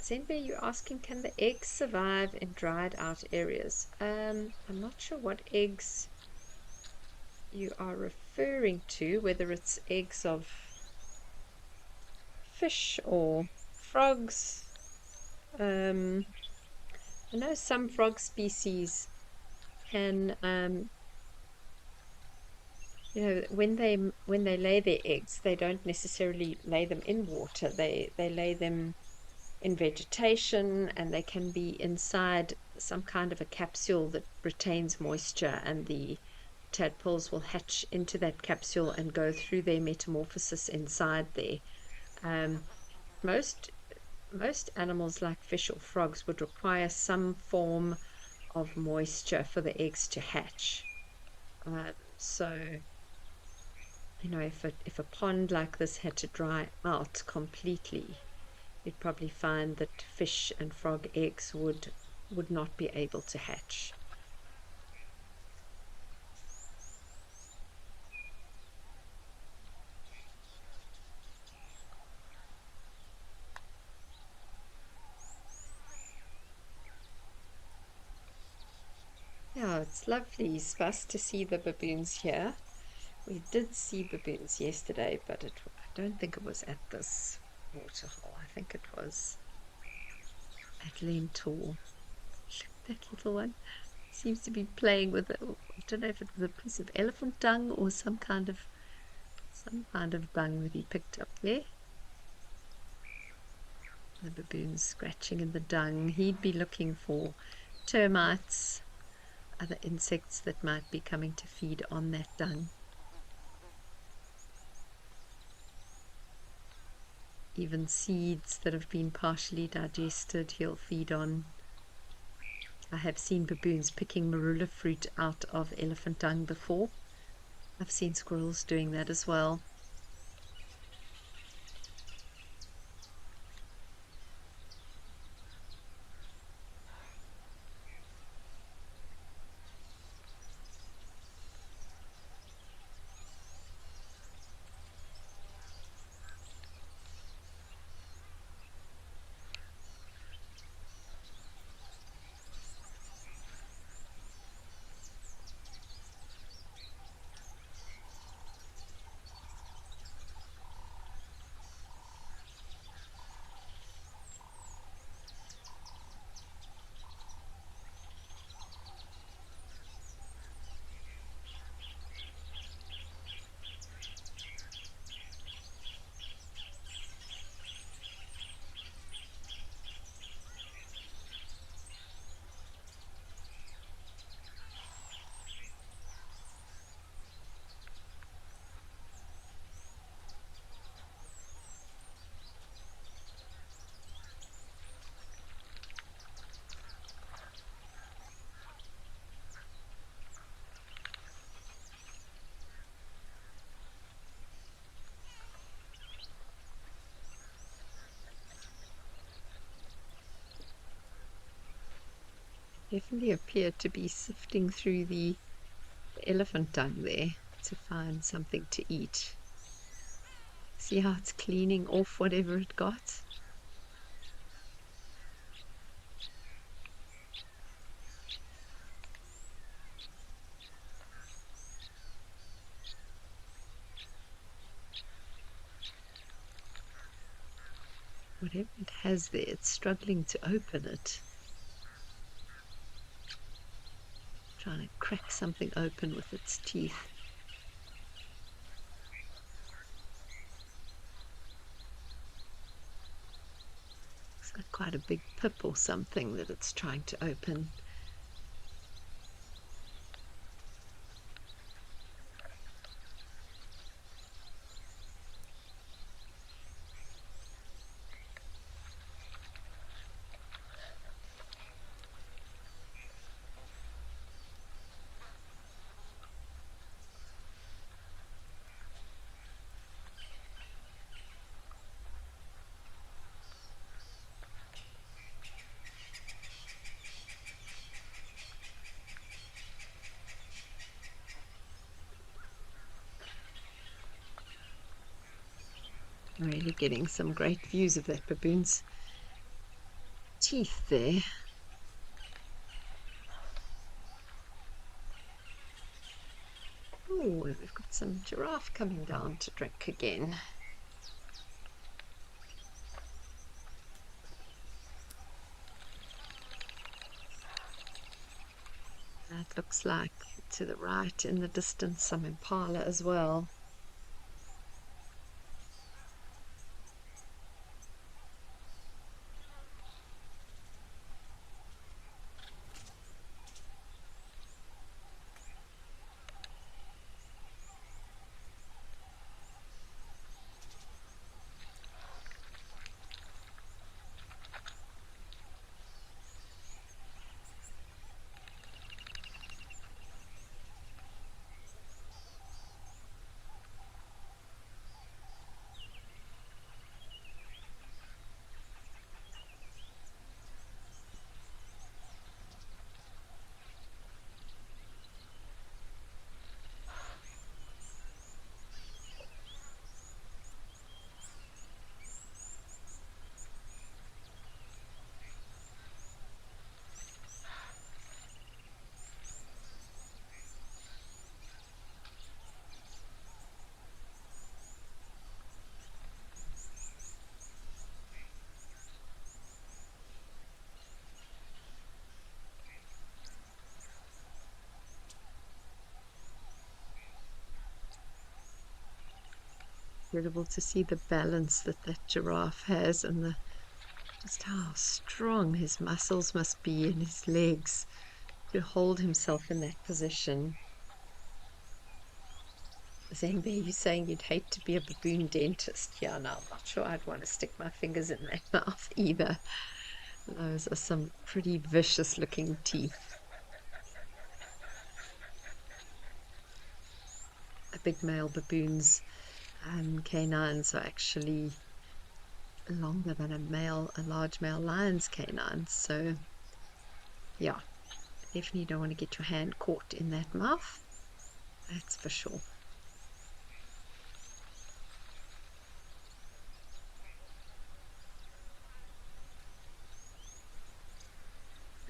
Zenbe, you're asking, can the eggs survive in dried out areas? I'm not sure what eggs you are referring to, whether it's eggs of fish or frogs. I know some frog species can, when they lay their eggs, they don't necessarily lay them in water. They lay them in vegetation, and they can be inside some kind of a capsule that retains moisture, and the tadpoles will hatch into that capsule and go through their metamorphosis inside there. Most most animals like fish or frogs would require some form of moisture for the eggs to hatch. So, if a pond like this had to dry out completely, you'd probably find that fish and frog eggs would not be able to hatch. Yeah, it's lovely, Spas, to see the baboons here. We did see baboons yesterday, but I don't think it was at this waterhole. I think it was at Lentor. That little one seems to be playing with it. I don't know if it was a piece of elephant dung or some kind of dung that he picked up there. The baboon's scratching in the dung. He'd be looking for termites, other insects that might be coming to feed on that dung. Even seeds that have been partially digested, he'll feed on. I have seen baboons picking marula fruit out of elephant dung before. I've seen squirrels doing that as well. Definitely appear to be sifting through the elephant dung there to find something to eat. See how it's cleaning off whatever it got? whatever it has there, it's struggling to open it. Trying to crack something open with its teeth. It's got quite a big pip or something that it's trying to open. Really getting some great views of that baboon's teeth there. Oh, we've got some giraffe coming down to drink again. That looks like to the right in the distance some impala as well. Incredible to see the balance that giraffe has, and just how strong his muscles must be in his legs to hold himself in that position. Zenbe, you're saying you'd hate to be a baboon dentist. Yeah, no, I'm not sure I'd want to stick my fingers in that mouth either. Those are some pretty vicious looking teeth. A big male baboon's canines are actually longer than a large male lion's canines. So yeah, definitely don't want to get your hand caught in that mouth. That's for sure.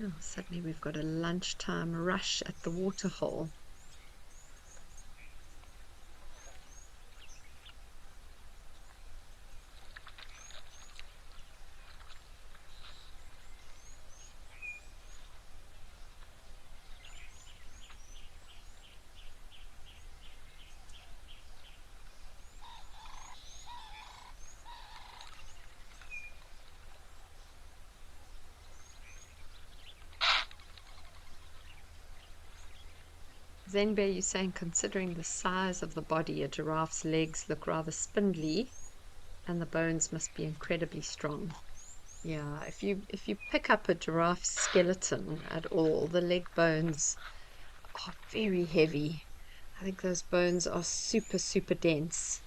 Oh, suddenly we've got a lunchtime rush at the waterhole. Zenbe, you're saying considering the size of the body, a giraffe's legs look rather spindly and the bones must be incredibly strong. Yeah, if you pick up a giraffe's skeleton at all, the leg bones are very heavy. I think those bones are super, super dense.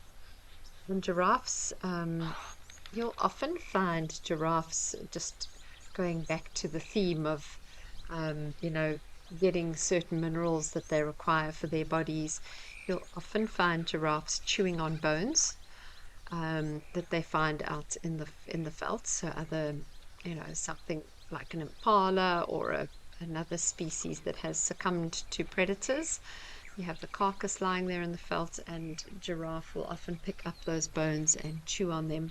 And giraffes, you'll often find giraffes, just going back to the theme of, you know, getting certain minerals that they require for their bodies. You'll often find giraffes chewing on bones that they find out in the veldt. So other, you know, something like an impala or another species that has succumbed to predators. You have the carcass lying there in the veldt, and giraffe will often pick up those bones and chew on them.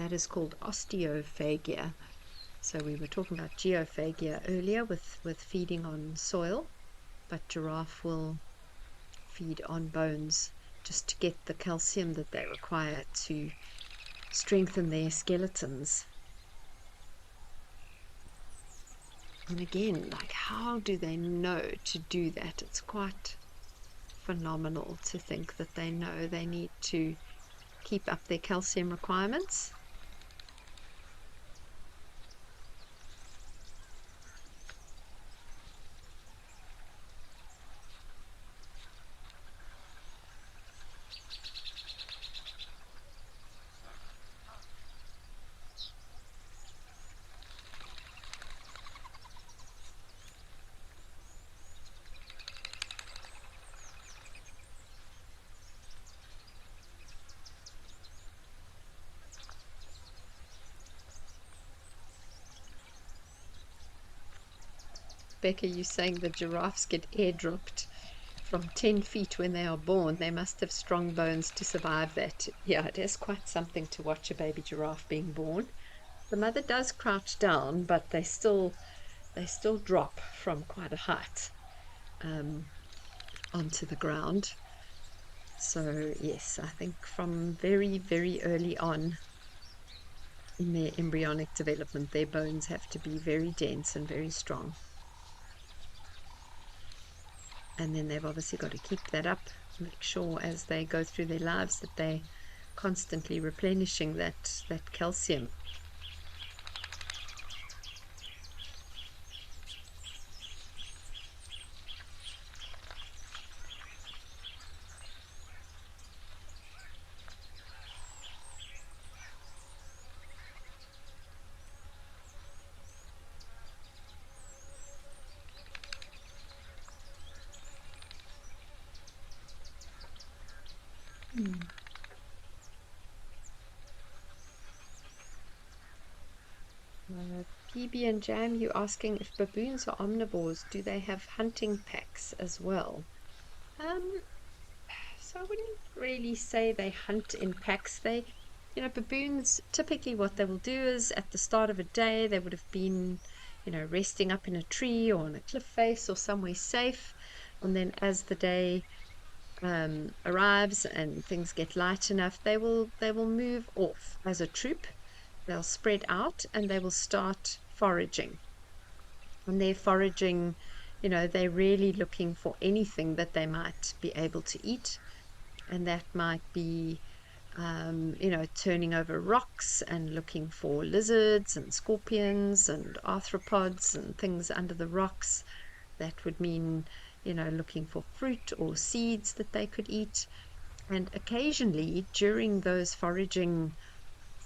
That is called osteophagia. So we were talking about geophagia earlier with feeding on soil, but giraffe will feed on bones just to get the calcium that they require to strengthen their skeletons. And again, like, how do they know to do that? It's quite phenomenal to think that they know they need to keep up their calcium requirements. Becca, you saying the giraffes get airdropped from 10 feet when they are born. They must have strong bones to survive that. Yeah, it is quite something to watch a baby giraffe being born. The mother does crouch down, but they still drop from quite a height onto the ground. So yes, I think from very, very early on in their embryonic development, their bones have to be very dense and very strong. And then they've obviously got to keep that up, make sure as they go through their lives that they constantly replenishing that calcium. PB and Jam, you asking if baboons are omnivores, do they have hunting packs as well? So I wouldn't really say they hunt in packs. Baboons, typically what they will do is at the start of a day, they would have been, resting up in a tree or on a cliff face or somewhere safe. And then as the day arrives and things get light enough, they will move off as a troop. They'll spread out and they will start foraging. And they're foraging, they're really looking for anything that they might be able to eat. And that might be, turning over rocks and looking for lizards and scorpions and arthropods and things under the rocks. That would mean, looking for fruit or seeds that they could eat. And occasionally, during those foraging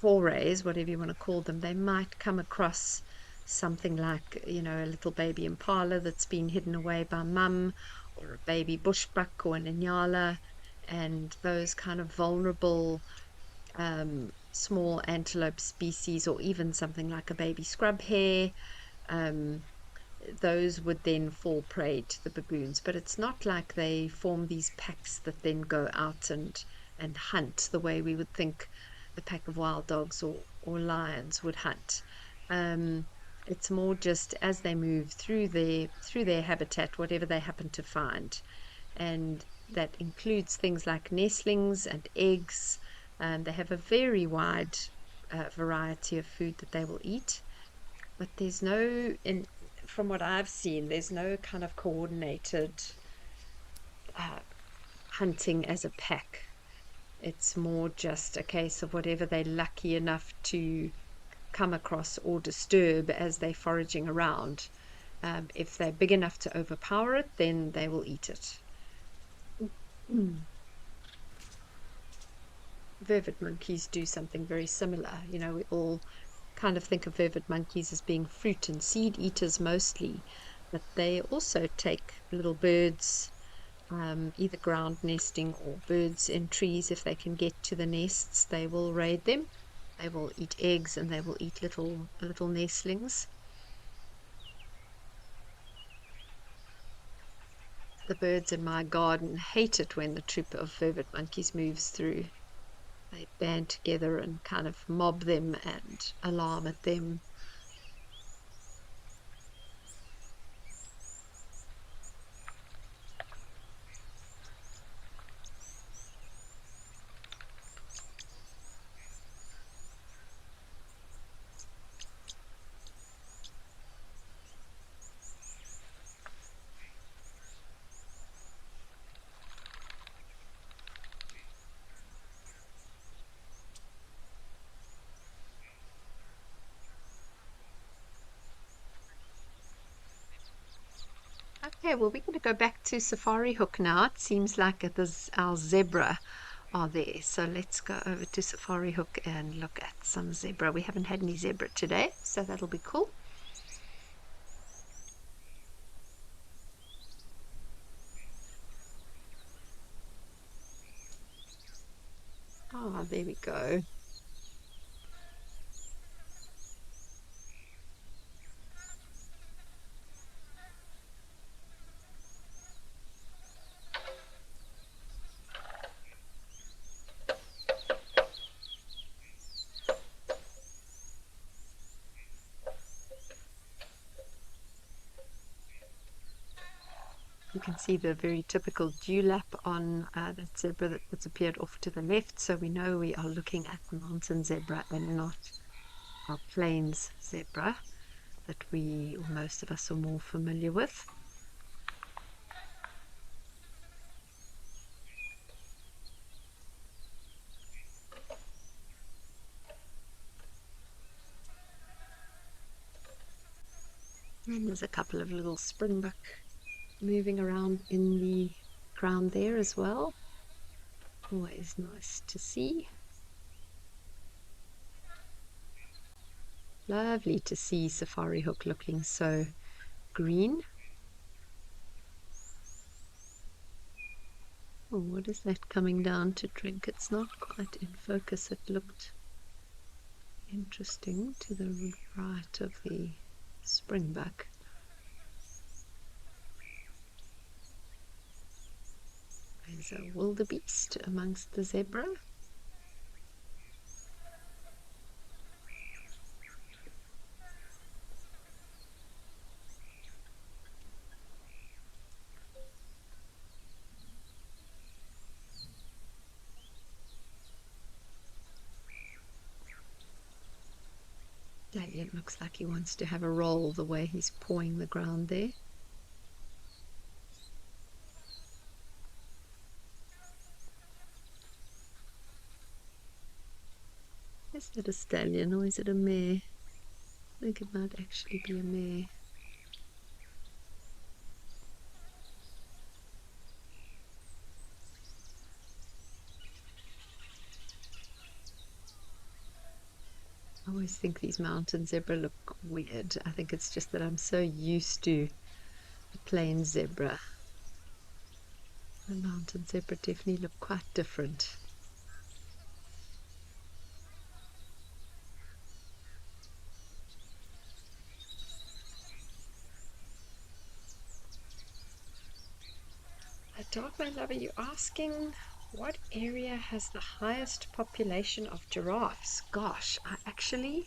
forays, whatever you want to call them, they might come across something like, a little baby impala that's been hidden away by mum, or a baby bushbuck or an inyala, and those kind of vulnerable small antelope species, or even something like a baby scrub hare. Those would then fall prey to the baboons. But it's not like they form these packs that then go out and hunt the way we would think a pack of wild dogs or lions would hunt. It's more just as they move through their habitat, whatever they happen to find. And that includes things like nestlings and eggs. They have a very wide variety of food that they will eat. But from what I've seen, there's no kind of coordinated uh, hunting as a pack. It's more just a case of whatever they're lucky enough to come across or disturb as they're foraging around. If they're big enough to overpower it, then they will eat it. Vervet monkeys do something very similar. We all kind of think of vervet monkeys as being fruit and seed eaters mostly, but they also take little birds, either ground nesting or birds in trees. If they can get to the nests, they will raid them. They will eat eggs and they will eat little nestlings. The birds in my garden hate it when the troop of vervet monkeys moves through. they band together and kind of mob them and alarm at them. Okay, well, we're going to go back to Safari Hook now. It seems like our zebra are there. So let's go over to Safari Hook and look at some zebra. We haven't had any zebra today, so that'll be cool. Oh, there we go. You can see the very typical dewlap on that zebra that's appeared off to the left. So we know we are looking at mountain zebra and not our plains zebra that we, or most of us, are more familiar with. And there's a couple of little springbuck moving around in the ground there as well. Always nice to see. Lovely to see Safari Hook looking so green. Oh, what is that coming down to drink? It's not quite in focus. It looked interesting to the right of the springbuck. There's a wildebeest amongst the zebra. Daniel looks like he wants to have a roll the way he's pawing the ground there. Is that a stallion or is it a mare? I think it might actually be a mare. I always think these mountain zebra look weird. I think it's just that I'm so used to the plain zebra. The mountain zebra definitely look quite different. Dark Man Lover, you're asking what area has the highest population of giraffes? Gosh, I actually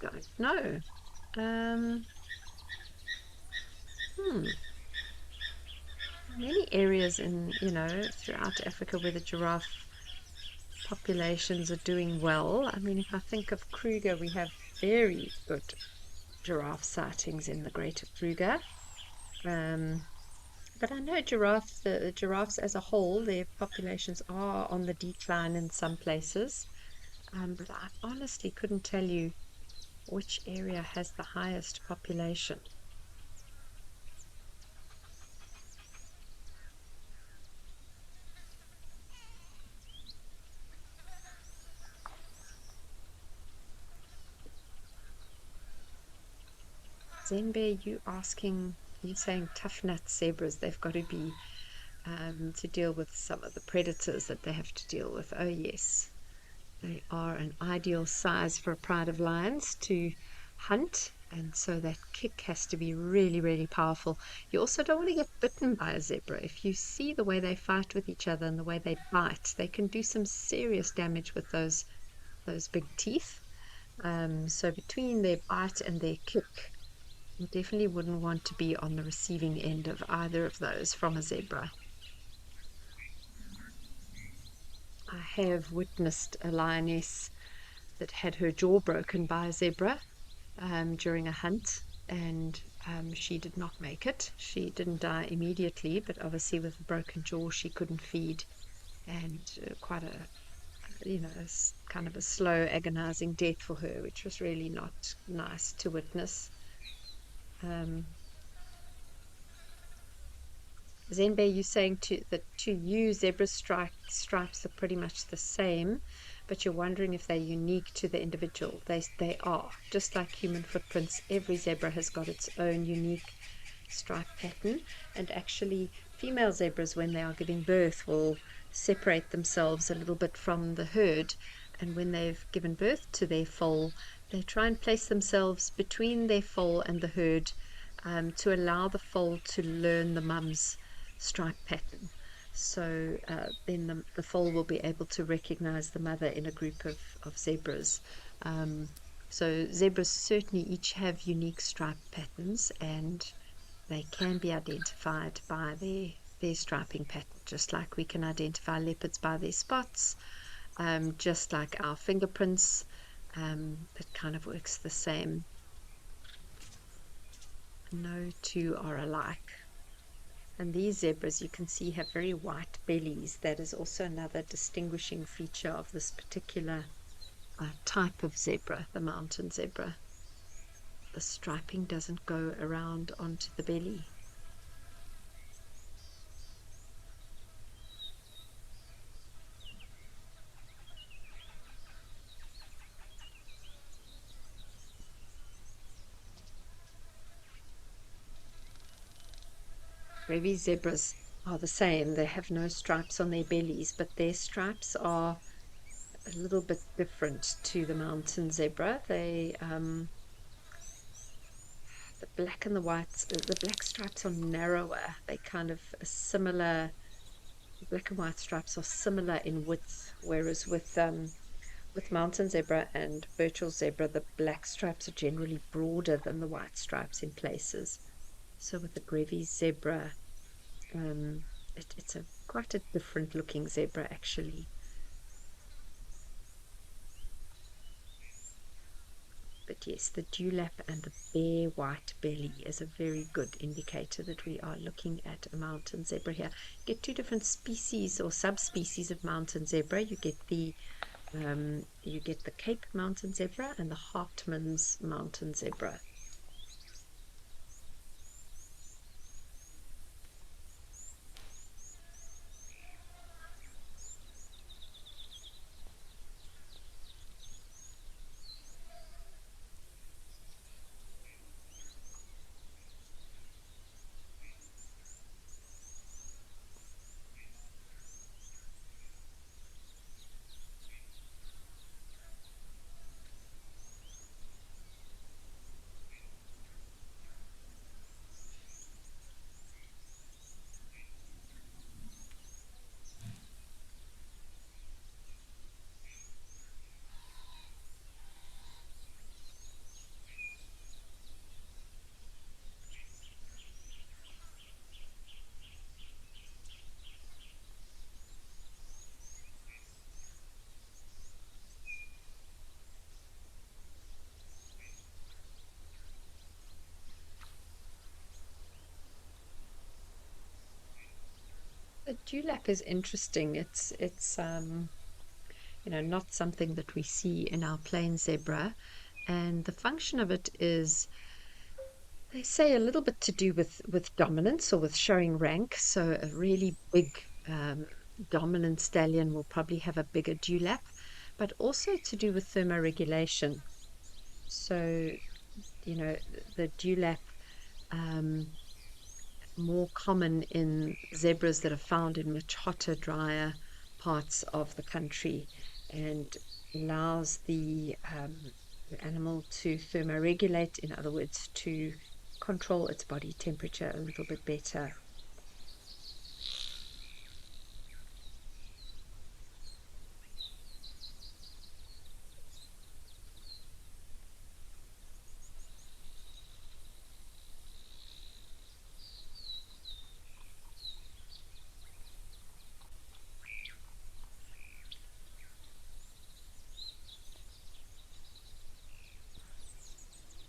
don't know. Many areas in, throughout Africa where the giraffe populations are doing well. I mean, if I think of Kruger, we have very good giraffe sightings in the Greater Kruger. But I know the giraffes as a whole, their populations are on the decline in some places. But I honestly couldn't tell you which area has the highest population. Zenbe, you saying tough nut zebras, they've got to be to deal with some of the predators that they have to deal with. Oh yes, they are an ideal size for a pride of lions to hunt And so that kick has to be really, really powerful. You also don't want to get bitten by a zebra. If you see the way they fight with each other and the way they bite, they can do some serious damage with those big teeth. So between their bite and their kick, you definitely wouldn't want to be on the receiving end of either of those from a zebra. I have witnessed a lioness that had her jaw broken by a zebra during a hunt, and she did not make it. She didn't die immediately, but obviously with a broken jaw, she couldn't feed, and quite a kind of a slow, agonizing death for her, which was really not nice to witness. Um, Zenbei, you're saying that to you, zebra stripes are pretty much the same, but you're wondering if they're unique to the individual. They are. Just like human footprints, every zebra has got its own unique stripe pattern. And actually, female zebras, when they are giving birth, will separate themselves a little bit from the herd. And when they've given birth to their foal, they try and place themselves between their foal and the herd, to allow the foal to learn the mum's stripe pattern. So then the foal will be able to recognize the mother in a group of zebras. So zebras certainly each have unique stripe patterns, and they can be identified by their striping pattern, just like we can identify leopards by their spots, just like our fingerprints. It kind of works the same. No two are alike. And these zebras, you can see, have very white bellies. That is also another distinguishing feature of this particular type of zebra, the mountain zebra. The striping doesn't go around onto the belly. Brevi zebras are the same. They have no stripes on their bellies, but their stripes are a little bit different to the mountain zebra. The black and the whites, the black stripes are narrower. They kind of similar. Black and white stripes are similar in width, whereas with mountain zebra and virtual zebra, the black stripes are generally broader than the white stripes in places. So with the Grevy's zebra, it's quite a different looking zebra actually. But yes, the dewlap and the bare white belly is a very good indicator that we are looking at a mountain zebra here. You get two different species or subspecies of mountain zebra. You get the Cape mountain zebra and the Hartmann's mountain zebra. The dewlap is interesting. It's not something that we see in our plain zebra, and the function of it is, they say, a little bit to do with dominance or with showing rank. So a really big dominant stallion will probably have a bigger dewlap, but also to do with thermoregulation. So the dewlap, um, more common in zebras that are found in much hotter, drier parts of the country, and allows the animal to thermoregulate, in other words, to control its body temperature a little bit better.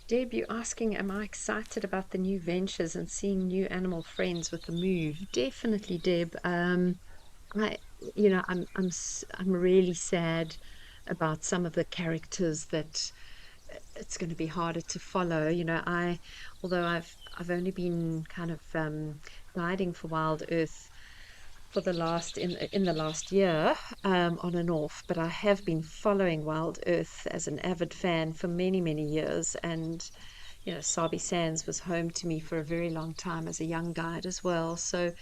Deb, you're asking, am I excited about the new ventures and seeing new animal friends with the move? Definitely, Deb. I, I'm really sad about some of the characters that it's going to be harder to follow. Although I've only been kind of guiding for Wild Earth for the last year, on and off, but I have been following Wild Earth as an avid fan for many, many years. And Sabi Sands was home to me for a very long time as a young guide as well. So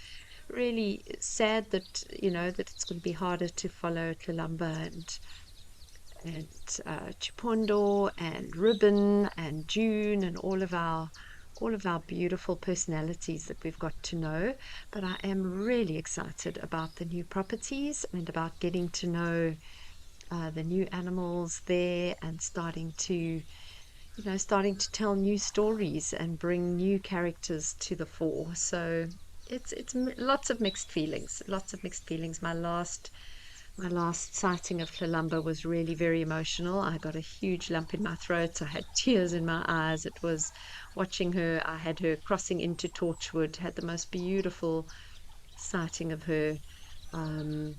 really sad that that it's going to be harder to follow Tlilamba and Chipondo and Ribbon and June and all of our beautiful personalities that we've got to know. But I am really excited about the new properties and about getting to know the new animals there, and starting to tell new stories and bring new characters to the fore. So it's lots of mixed feelings, lots of mixed feelings. My last sighting of Tlilamba was really very emotional. I got a huge lump in my throat. I had tears in my eyes. It was watching her. I had her crossing into Torchwood, had the most beautiful sighting of her. Um,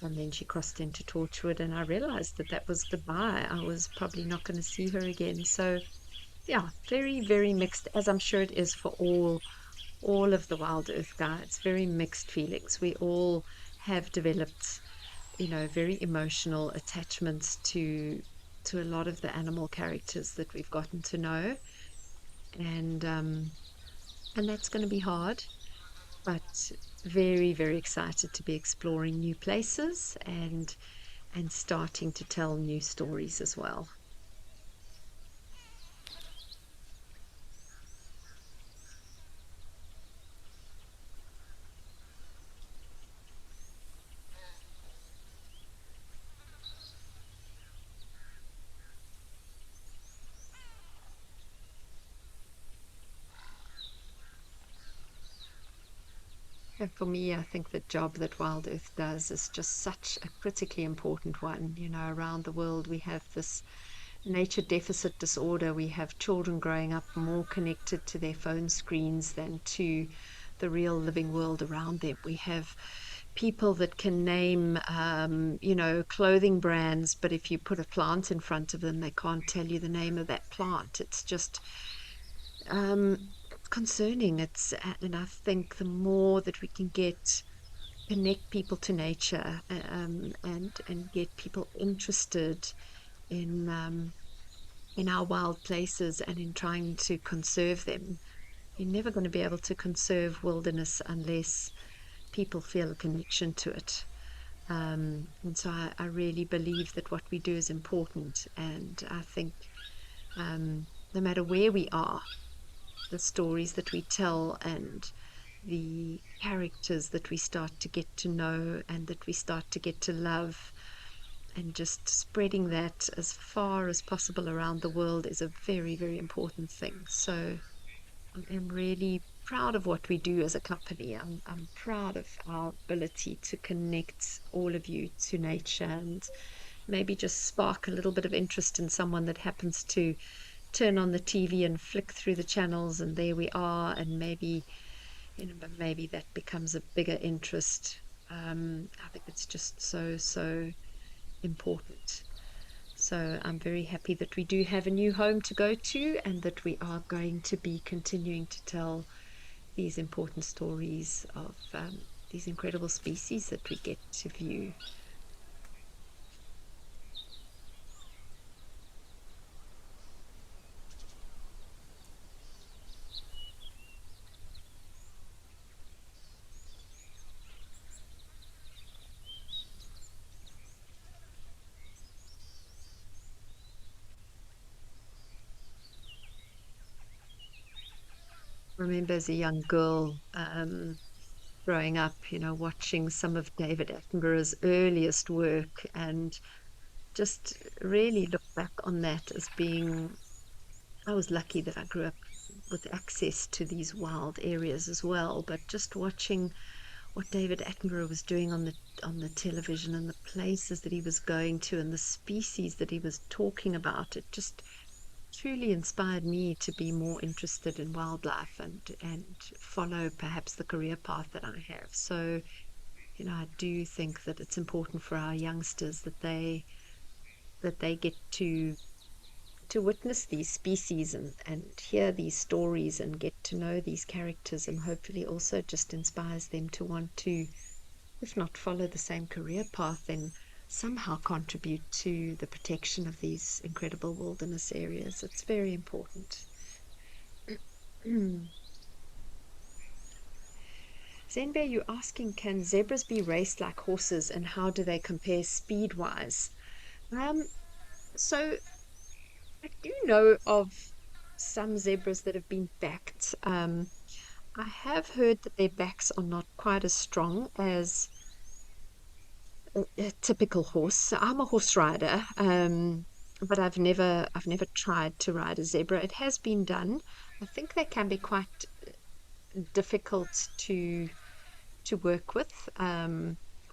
and then she crossed into Torchwood, and I realized that that was goodbye. I was probably not going to see her again. So, yeah, very, very mixed, as I'm sure it is for all of the Wild Earth guides. Very mixed feelings. We all have developed very emotional attachments to a lot of the animal characters that we've gotten to know, and that's going to be hard, but very, very excited to be exploring new places and starting to tell new stories as well. And for me, I think the job that Wild Earth does is just such a critically important one. Around the world, we have this nature deficit disorder. We have children growing up more connected to their phone screens than to the real living world around them. We have people that can name, clothing brands, but if you put a plant in front of them, they can't tell you the name of that plant. It's just concerning. And I think the more that we can connect people to nature, and get people interested in in our wild places and in trying to conserve them. You're never going to be able to conserve wilderness unless people feel a connection to it. And so I really believe that what we do is important. And I think no matter where we are, the stories that we tell and the characters that we start to get to know and that we start to get to love, and just spreading that as far as possible around the world, is a very, very important thing. So I am really proud of what we do as a company. I'm proud of our ability to connect all of you to nature, and maybe just spark a little bit of interest in someone that happens to turn on the TV and flick through the channels, and there we are. And maybe that becomes a bigger interest. I think it's just so, so important. So I'm very happy that we do have a new home to go to, and that we are going to be continuing to tell these important stories of these incredible species that we get to view. remember as a young girl, growing up, watching some of David Attenborough's earliest work and just really look back on that as being, I was lucky that I grew up with access to these wild areas as well, but just watching what David Attenborough was doing on the television and the places that he was going to and the species that he was talking about, it just truly inspired me to be more interested in wildlife and follow perhaps the career path that I have. So, I do think that it's important for our youngsters that they get to witness these species and hear these stories and get to know these characters, and hopefully also just inspires them to want to, if not follow the same career path, then somehow contribute to the protection of these incredible wilderness areas. It's very important. Zenbe, you're asking, can zebras be raced like horses and how do they compare speed wise? Um, so I do know of some zebras that have been backed. I have heard that their backs are not quite as strong as a typical horse. So I'm a horse rider, but I've never tried to ride a zebra. It has been done. I think they can be quite difficult to work with,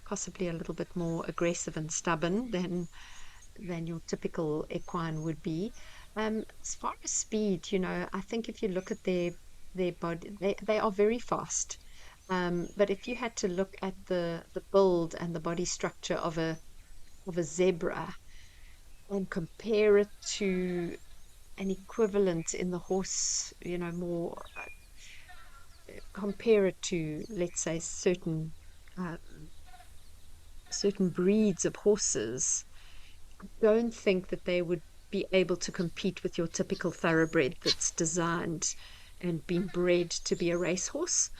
possibly a little bit more aggressive and stubborn than your typical equine would be. As far as speed, I think if you look at their body, they are very fast. But if you had to look at the build and the body structure of a zebra and compare it to an equivalent in the horse, more compare it to, let's say, uh, certain breeds of horses, don't think that they would be able to compete with your typical thoroughbred that's designed and been bred to be a racehorse.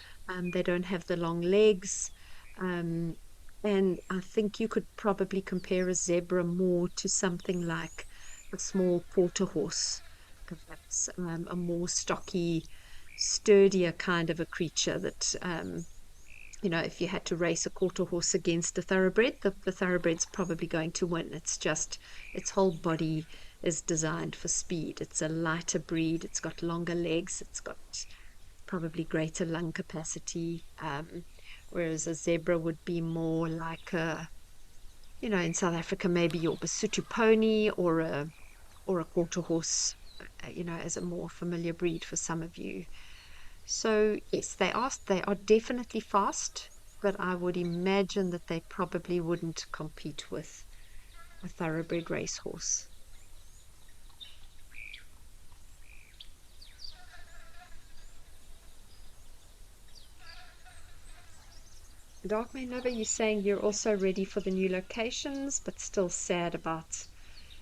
They don't have the long legs. Um, and I think you could probably compare a zebra more to something like a small quarter horse, perhaps a more stocky, sturdier kind of a creature that if you had to race a quarter horse against a thoroughbred, the thoroughbred's probably going to win. It's just its whole body is designed for speed. It's a lighter breed. It's got longer legs. It's got probably greater lung capacity. Whereas a zebra would be more like in South Africa, maybe your Basotho pony or a quarter horse, as a more familiar breed for some of you. So yes, they are definitely fast, but I would imagine that they probably wouldn't compete with a thoroughbred racehorse. Darkman Lover, you're saying you're also ready for the new locations, but still sad about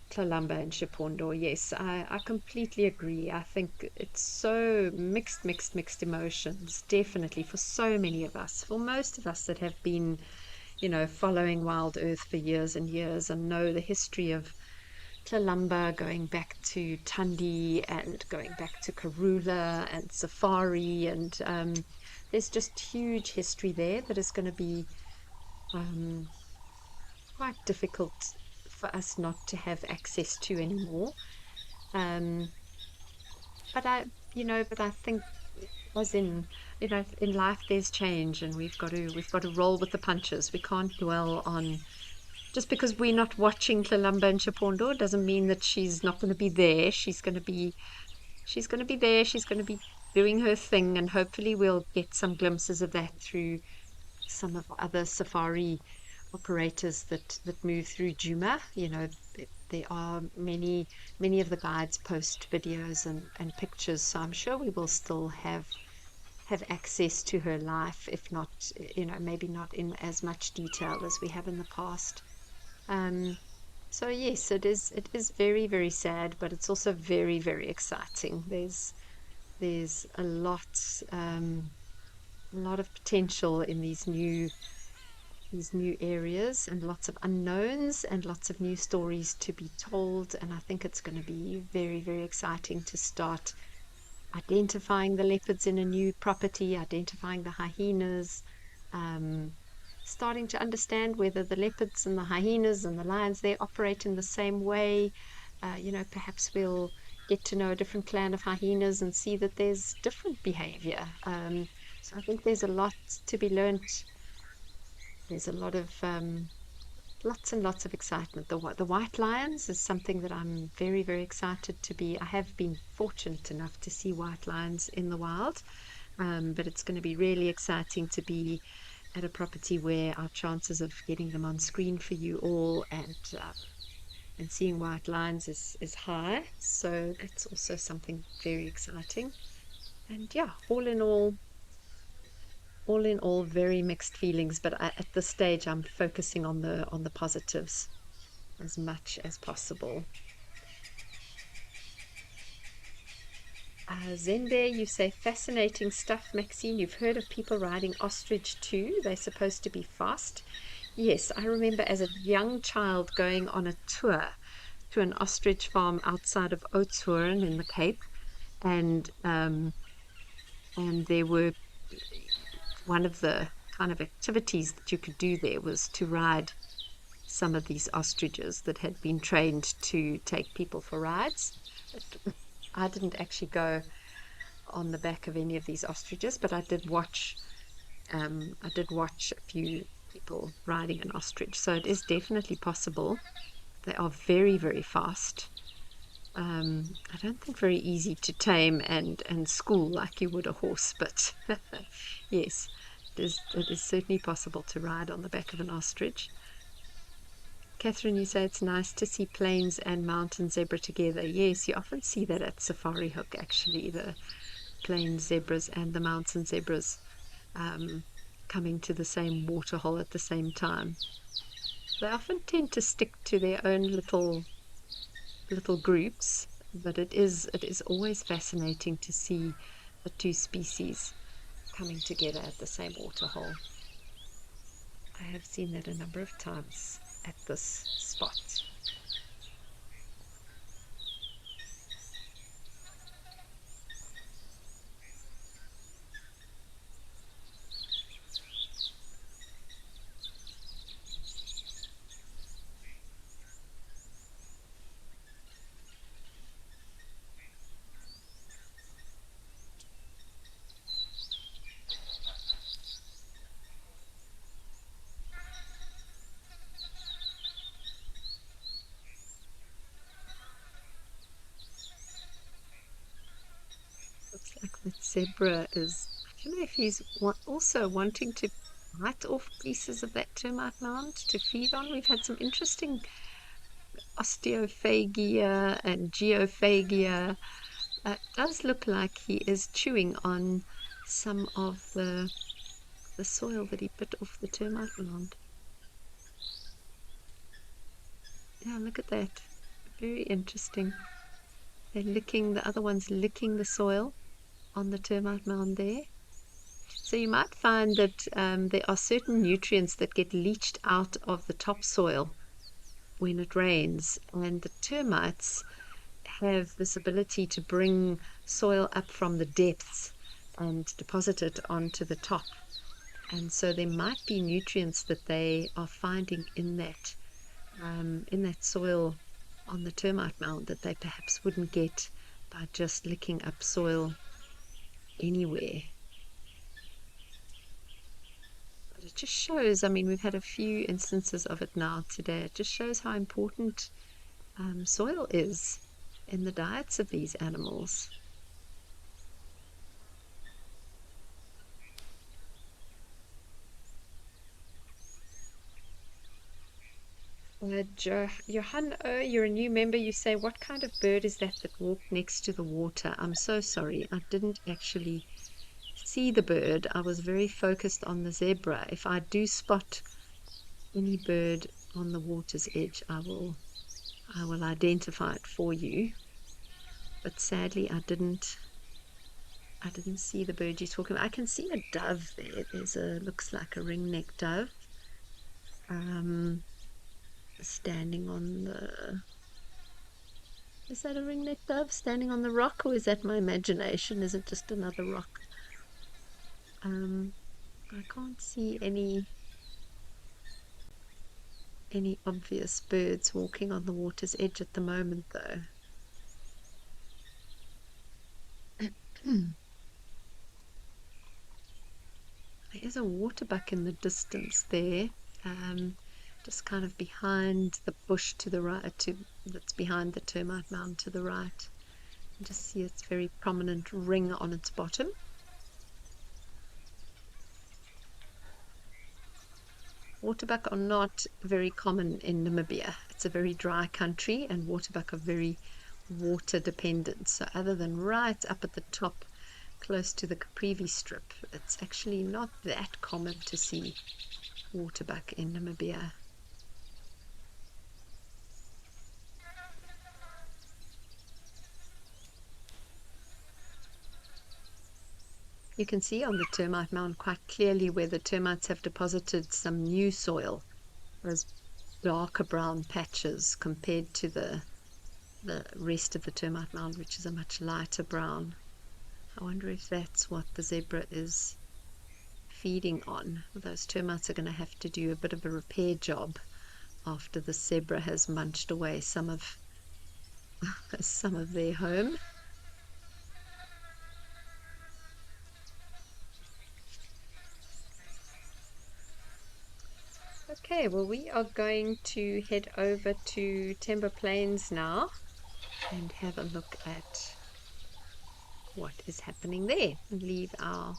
Tlalamba and Shipondo. Yes, I completely agree. I think it's so mixed, mixed, mixed emotions, definitely for so many of us, for most of us that have been, following Wild Earth for years and years and know the history of Tlalamba, going back to Tundi and going back to Karula and Safari. And there's just huge history there that is going to be um, quite difficult for us not to have access to anymore. Um, but I think as in life there's change and we've got to roll with the punches. We can't dwell on just because we're not watching Tlalamba and Chipondo doesn't mean that she's not going to be there. She's going to be there. She's going to be doing her thing, and hopefully we'll get some glimpses of that through some of the other safari operators that move through Juma. There are many of the guides post videos and pictures, so I'm sure we will still have access to her life, if not, maybe not in as much detail as we have in the past. Um, so yes, it is very, very sad, but it's also very, very exciting. There's a lot of potential in these new areas and lots of unknowns and lots of new stories to be told. And I think it's going to be very, very exciting to start identifying the leopards in a new property, identifying the hyenas, um, starting to understand whether the leopards and the hyenas and the lions, they operate in the same way. Perhaps we'll get to know a different clan of hyenas and see that there's different behavior. So I think there's a lot to be learned. There's a lot of lots and lots of excitement. The white lions is something that I'm very, very excited to be. I have been fortunate enough to see white lions in the wild, but it's going to be really exciting to be at a property where our chances of getting them on screen for you all and seeing white lions is high. So that's also something very exciting. And yeah, all in all, very mixed feelings. But at this stage, I'm focusing on the positives as much as possible. Zende, you say fascinating stuff, Maxine. You've heard of people riding ostrich too. They're supposed to be fast. Yes, I remember as a young child going on a tour to an ostrich farm outside of Oudtshoorn in the Cape, and there were one of the kind of activities that you could do there was to ride some of these ostriches that had been trained to take people for rides. I didn't actually go on the back of any of these ostriches, but I did watch a few people riding an ostrich. So it is definitely possible. They are very, very fast. I don't think very easy to tame and school like you would a horse, but yes, it is certainly possible to ride on the back of an ostrich. Catherine, you say it's nice to see plains and mountain zebra together. Yes, you often see that at Safari Hook, actually, the plain zebras and the mountain zebras coming to the same waterhole at the same time. They often tend to stick to their own little groups, but it is always fascinating to see the two species coming together at the same waterhole. I have seen that a number of times at this spot. Looks like the zebra is, I don't know if he's also wanting to bite off pieces of that termite mound to feed on. We've had some interesting osteophagia and geophagia. It does look like he is chewing on some of the soil that he bit off the termite mound. Yeah, look at that. Very interesting. The other one's licking the soil on the termite mound there. So you might find that there are certain nutrients that get leached out of the topsoil when it rains, and the termites have this ability to bring soil up from the depths and deposit it onto the top. And so there might be nutrients that they are finding in that soil on the termite mound that they perhaps wouldn't get by just licking up soil anywhere. But it just shows, I mean, we've had a few instances of it now today. It just shows how important soil is in the diets of these animals. Johan, you're a new member. You say, what kind of bird is that walked next to the water? I'm so sorry. I didn't actually see the bird. I was very focused on the zebra. If I do spot any bird on the water's edge, I will identify it for you. But sadly, I didn't see the bird you're talking about. I can see a dove there. Looks like a ringneck dove. Standing on Is that a ringneck dove standing on the rock, or is that my imagination? Is it just another rock? I can't see any obvious birds walking on the water's edge at the moment, though. There is a waterbuck in the distance there, just kind of behind the bush to the right, that's behind the termite mound to the right. You just see its very prominent ring on its bottom. Waterbuck are not very common in Namibia. It's a very dry country, and waterbuck are very water dependent. So other than right up at the top, close to the Caprivi Strip, it's actually not that common to see waterbuck in Namibia. You can see on the termite mound quite clearly where the termites have deposited some new soil, those darker brown patches compared to the rest of the termite mound, which is a much lighter brown. I wonder if that's what the zebra is feeding on. Those termites are going to have to do a bit of a repair job after the zebra has munched away some of their home. Okay, well, we are going to head over to Timber Plains now and have a look at what is happening there and leave our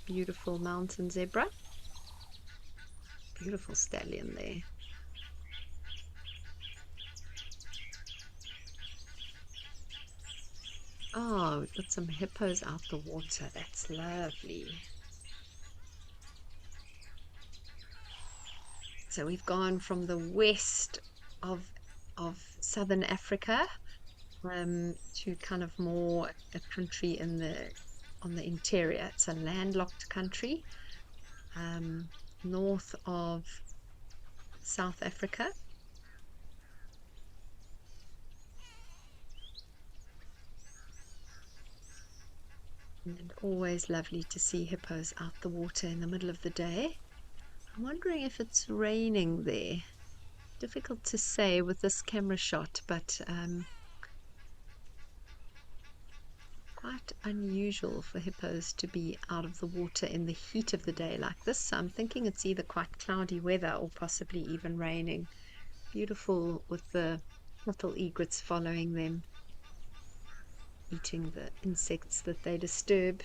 beautiful mountain zebra. Beautiful stallion there. Oh, we've got some hippos out the water. That's lovely. So we've gone from the west of southern Africa to kind of more a country on the interior. It's a landlocked country north of South Africa. And always lovely to see hippos out the water in the middle of the day. I'm wondering if it's raining there. Difficult to say with this camera shot, but quite unusual for hippos to be out of the water in the heat of the day like this. So I'm thinking it's either quite cloudy weather or possibly even raining. Beautiful with the little egrets following them, eating the insects that they disturb.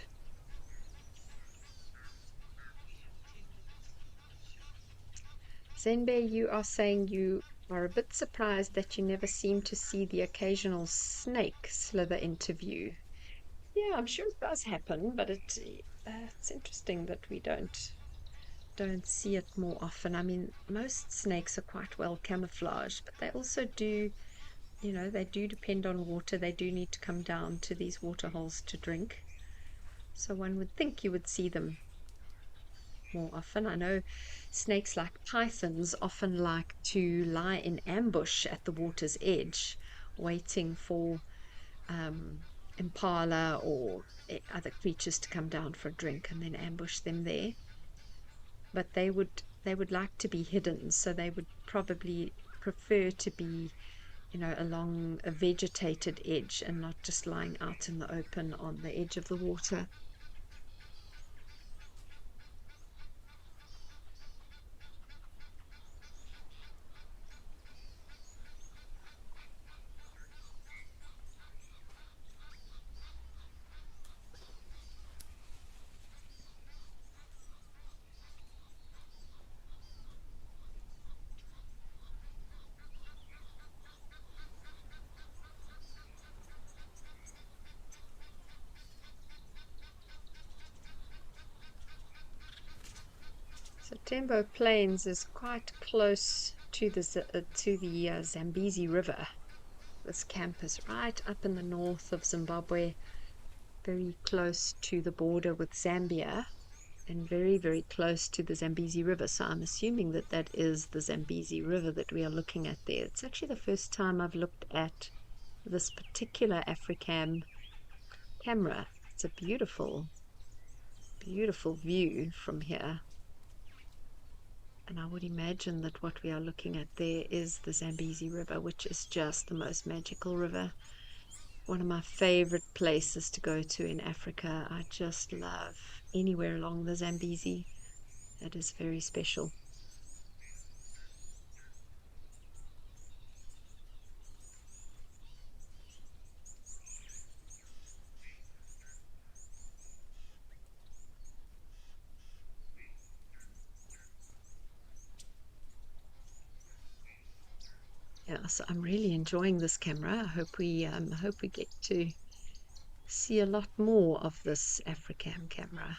Zenbe, you are saying you are a bit surprised that you never seem to see the occasional snake slither into view. Yeah, I'm sure it does happen, but it's interesting that we don't see it more often. I mean, most snakes are quite well camouflaged, but they also do, they do depend on water. They do need to come down to these water holes to drink. So one would think you would see them more often. I know snakes like pythons often like to lie in ambush at the water's edge, waiting for impala or other creatures to come down for a drink and then ambush them there. But they would like to be hidden, so they would probably prefer to be, along a vegetated edge and not just lying out in the open on the edge of the water. So Tembo Plains is quite close to the Zambezi River. This camp is right up in the north of Zimbabwe, very close to the border with Zambia, and very, very close to the Zambezi River. So I'm assuming that that is the Zambezi River that we are looking at there. It's actually the first time I've looked at this particular Africam camera. It's a beautiful, beautiful view from here. And I would imagine that what we are looking at there is the Zambezi River, which is just the most magical river. One of my favorite places to go to in Africa. I just love anywhere along the Zambezi. It is very special. Yeah, so I'm really enjoying this camera. I hope we get to see a lot more of this Africam camera.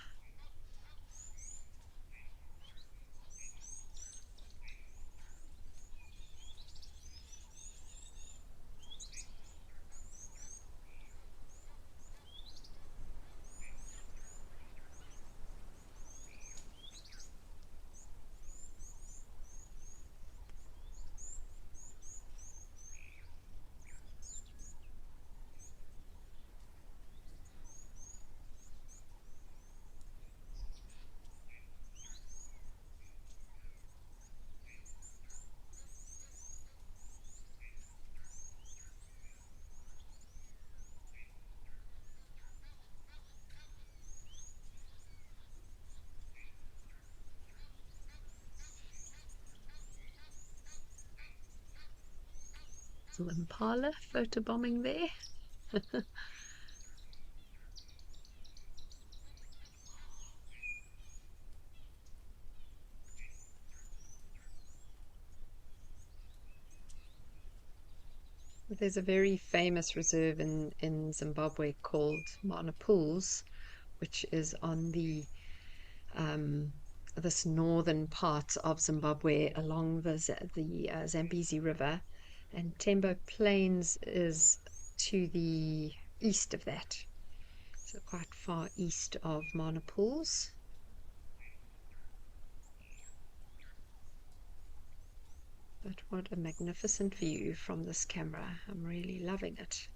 Little impala photobombing there. There's a very famous reserve in Zimbabwe called Mana Pools, which is on the this northern part of Zimbabwe along the Zambezi River, and Tembo Plains is to the east of that, so quite far east of Mana Pools. But what a magnificent view from this camera. I'm really loving it.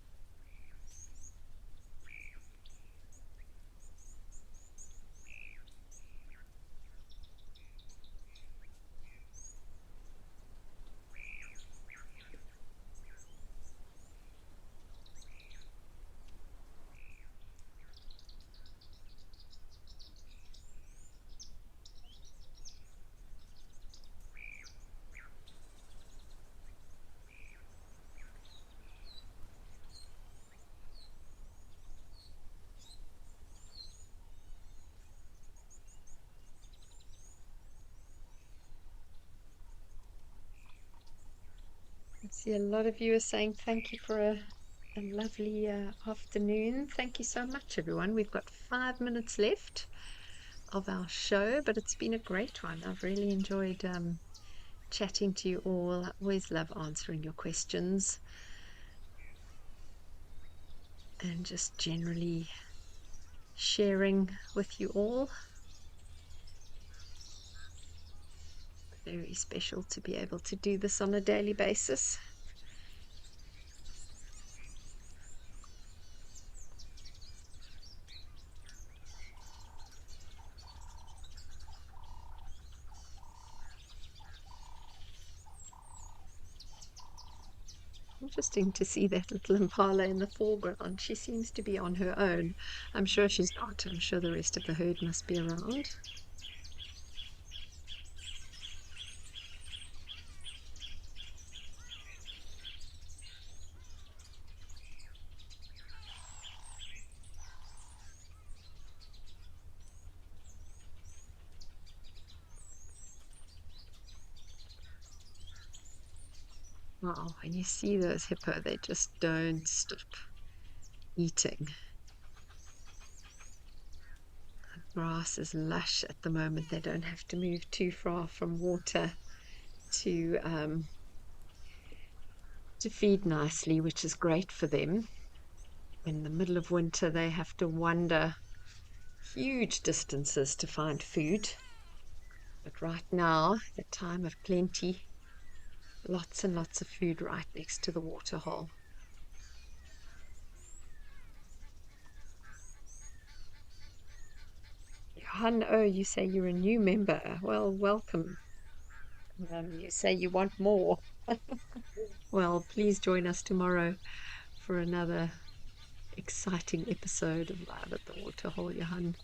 I see a lot of you are saying thank you for a lovely afternoon. Thank you so much, everyone. We've got 5 minutes left of our show, but it's been a great one. I've really enjoyed chatting to you all. I always love answering your questions and just generally sharing with you all. Very special to be able to do this on a daily basis. Interesting to see that little impala in the foreground. She seems to be on her own. I'm sure she's not. I'm sure the rest of the herd must be around. Wow, when you see those hippo, they just don't stop eating. The grass is lush at the moment. They don't have to move too far from water to feed nicely, which is great for them. In the middle of winter, they have to wander huge distances to find food. But right now, the time of plenty, lots and lots of food right next to the waterhole. Han, oh, you say you're a new member. Well, welcome. You say you want more. Well, please join us tomorrow for another exciting episode of Live at the Waterhole, Johan.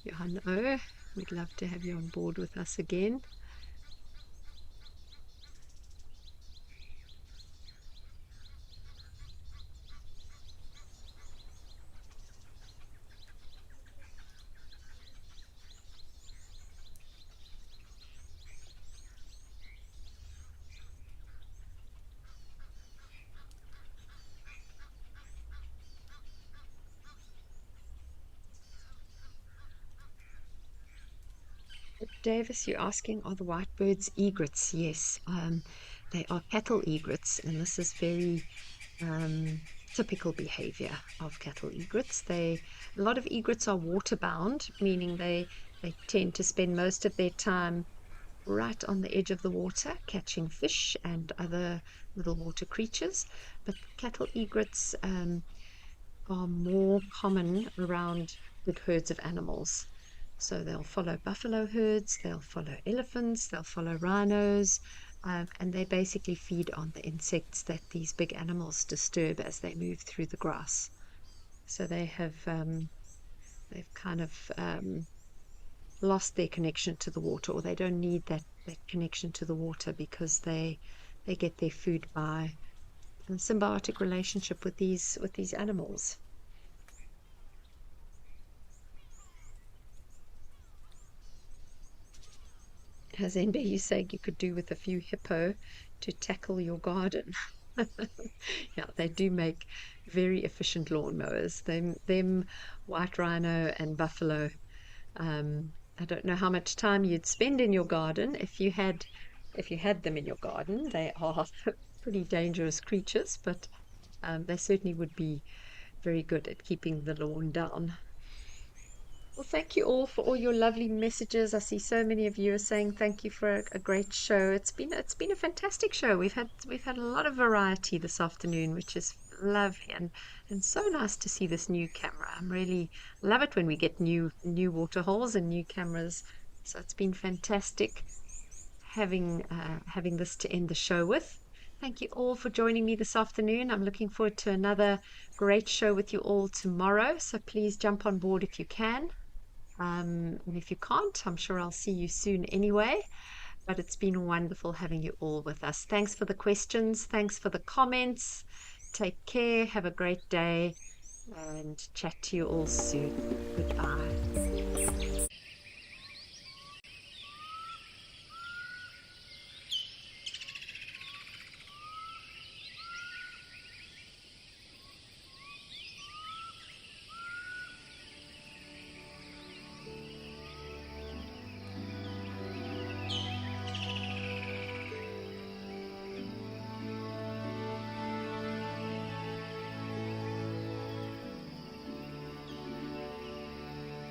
Johan O. We'd love to have you on board with us again. Davis, you're asking, are the white birds egrets? Yes, they are cattle egrets, and this is very um, typical behavior of cattle egrets. A lot of egrets are waterbound, meaning they tend to spend most of their time right on the edge of the water, catching fish and other little water creatures. But cattle egrets are more common around big herds of animals. So they'll follow buffalo herds, they'll follow elephants, they'll follow rhinos, and they basically feed on the insects that these big animals disturb as they move through the grass. So they've kind of lost their connection to the water, or they don't need that connection to the water because they get their food by a symbiotic relationship with these animals. As Enbe, you say you could do with a few hippo to tackle your garden. Yeah, they do make very efficient lawnmowers. Them white rhino and buffalo. I don't know how much time you'd spend in your garden if you had them in your garden. They are pretty dangerous creatures, but they certainly would be very good at keeping the lawn down. Well, thank you all for all your lovely messages. I see so many of you are saying thank you for a great show. It's been a fantastic show. We've had a lot of variety this afternoon, which is lovely and so nice to see this new camera. I'm really love it when we get new water holes and new cameras. So it's been fantastic having this to end the show with. Thank you all for joining me this afternoon. I'm looking forward to another great show with you all tomorrow. So please jump on board if you can. And if you can't, I'm sure I'll see you soon anyway. But it's been wonderful having you all with us. Thanks for the questions. Thanks for the comments. Take care. Have a great day and chat to you all soon. Goodbye.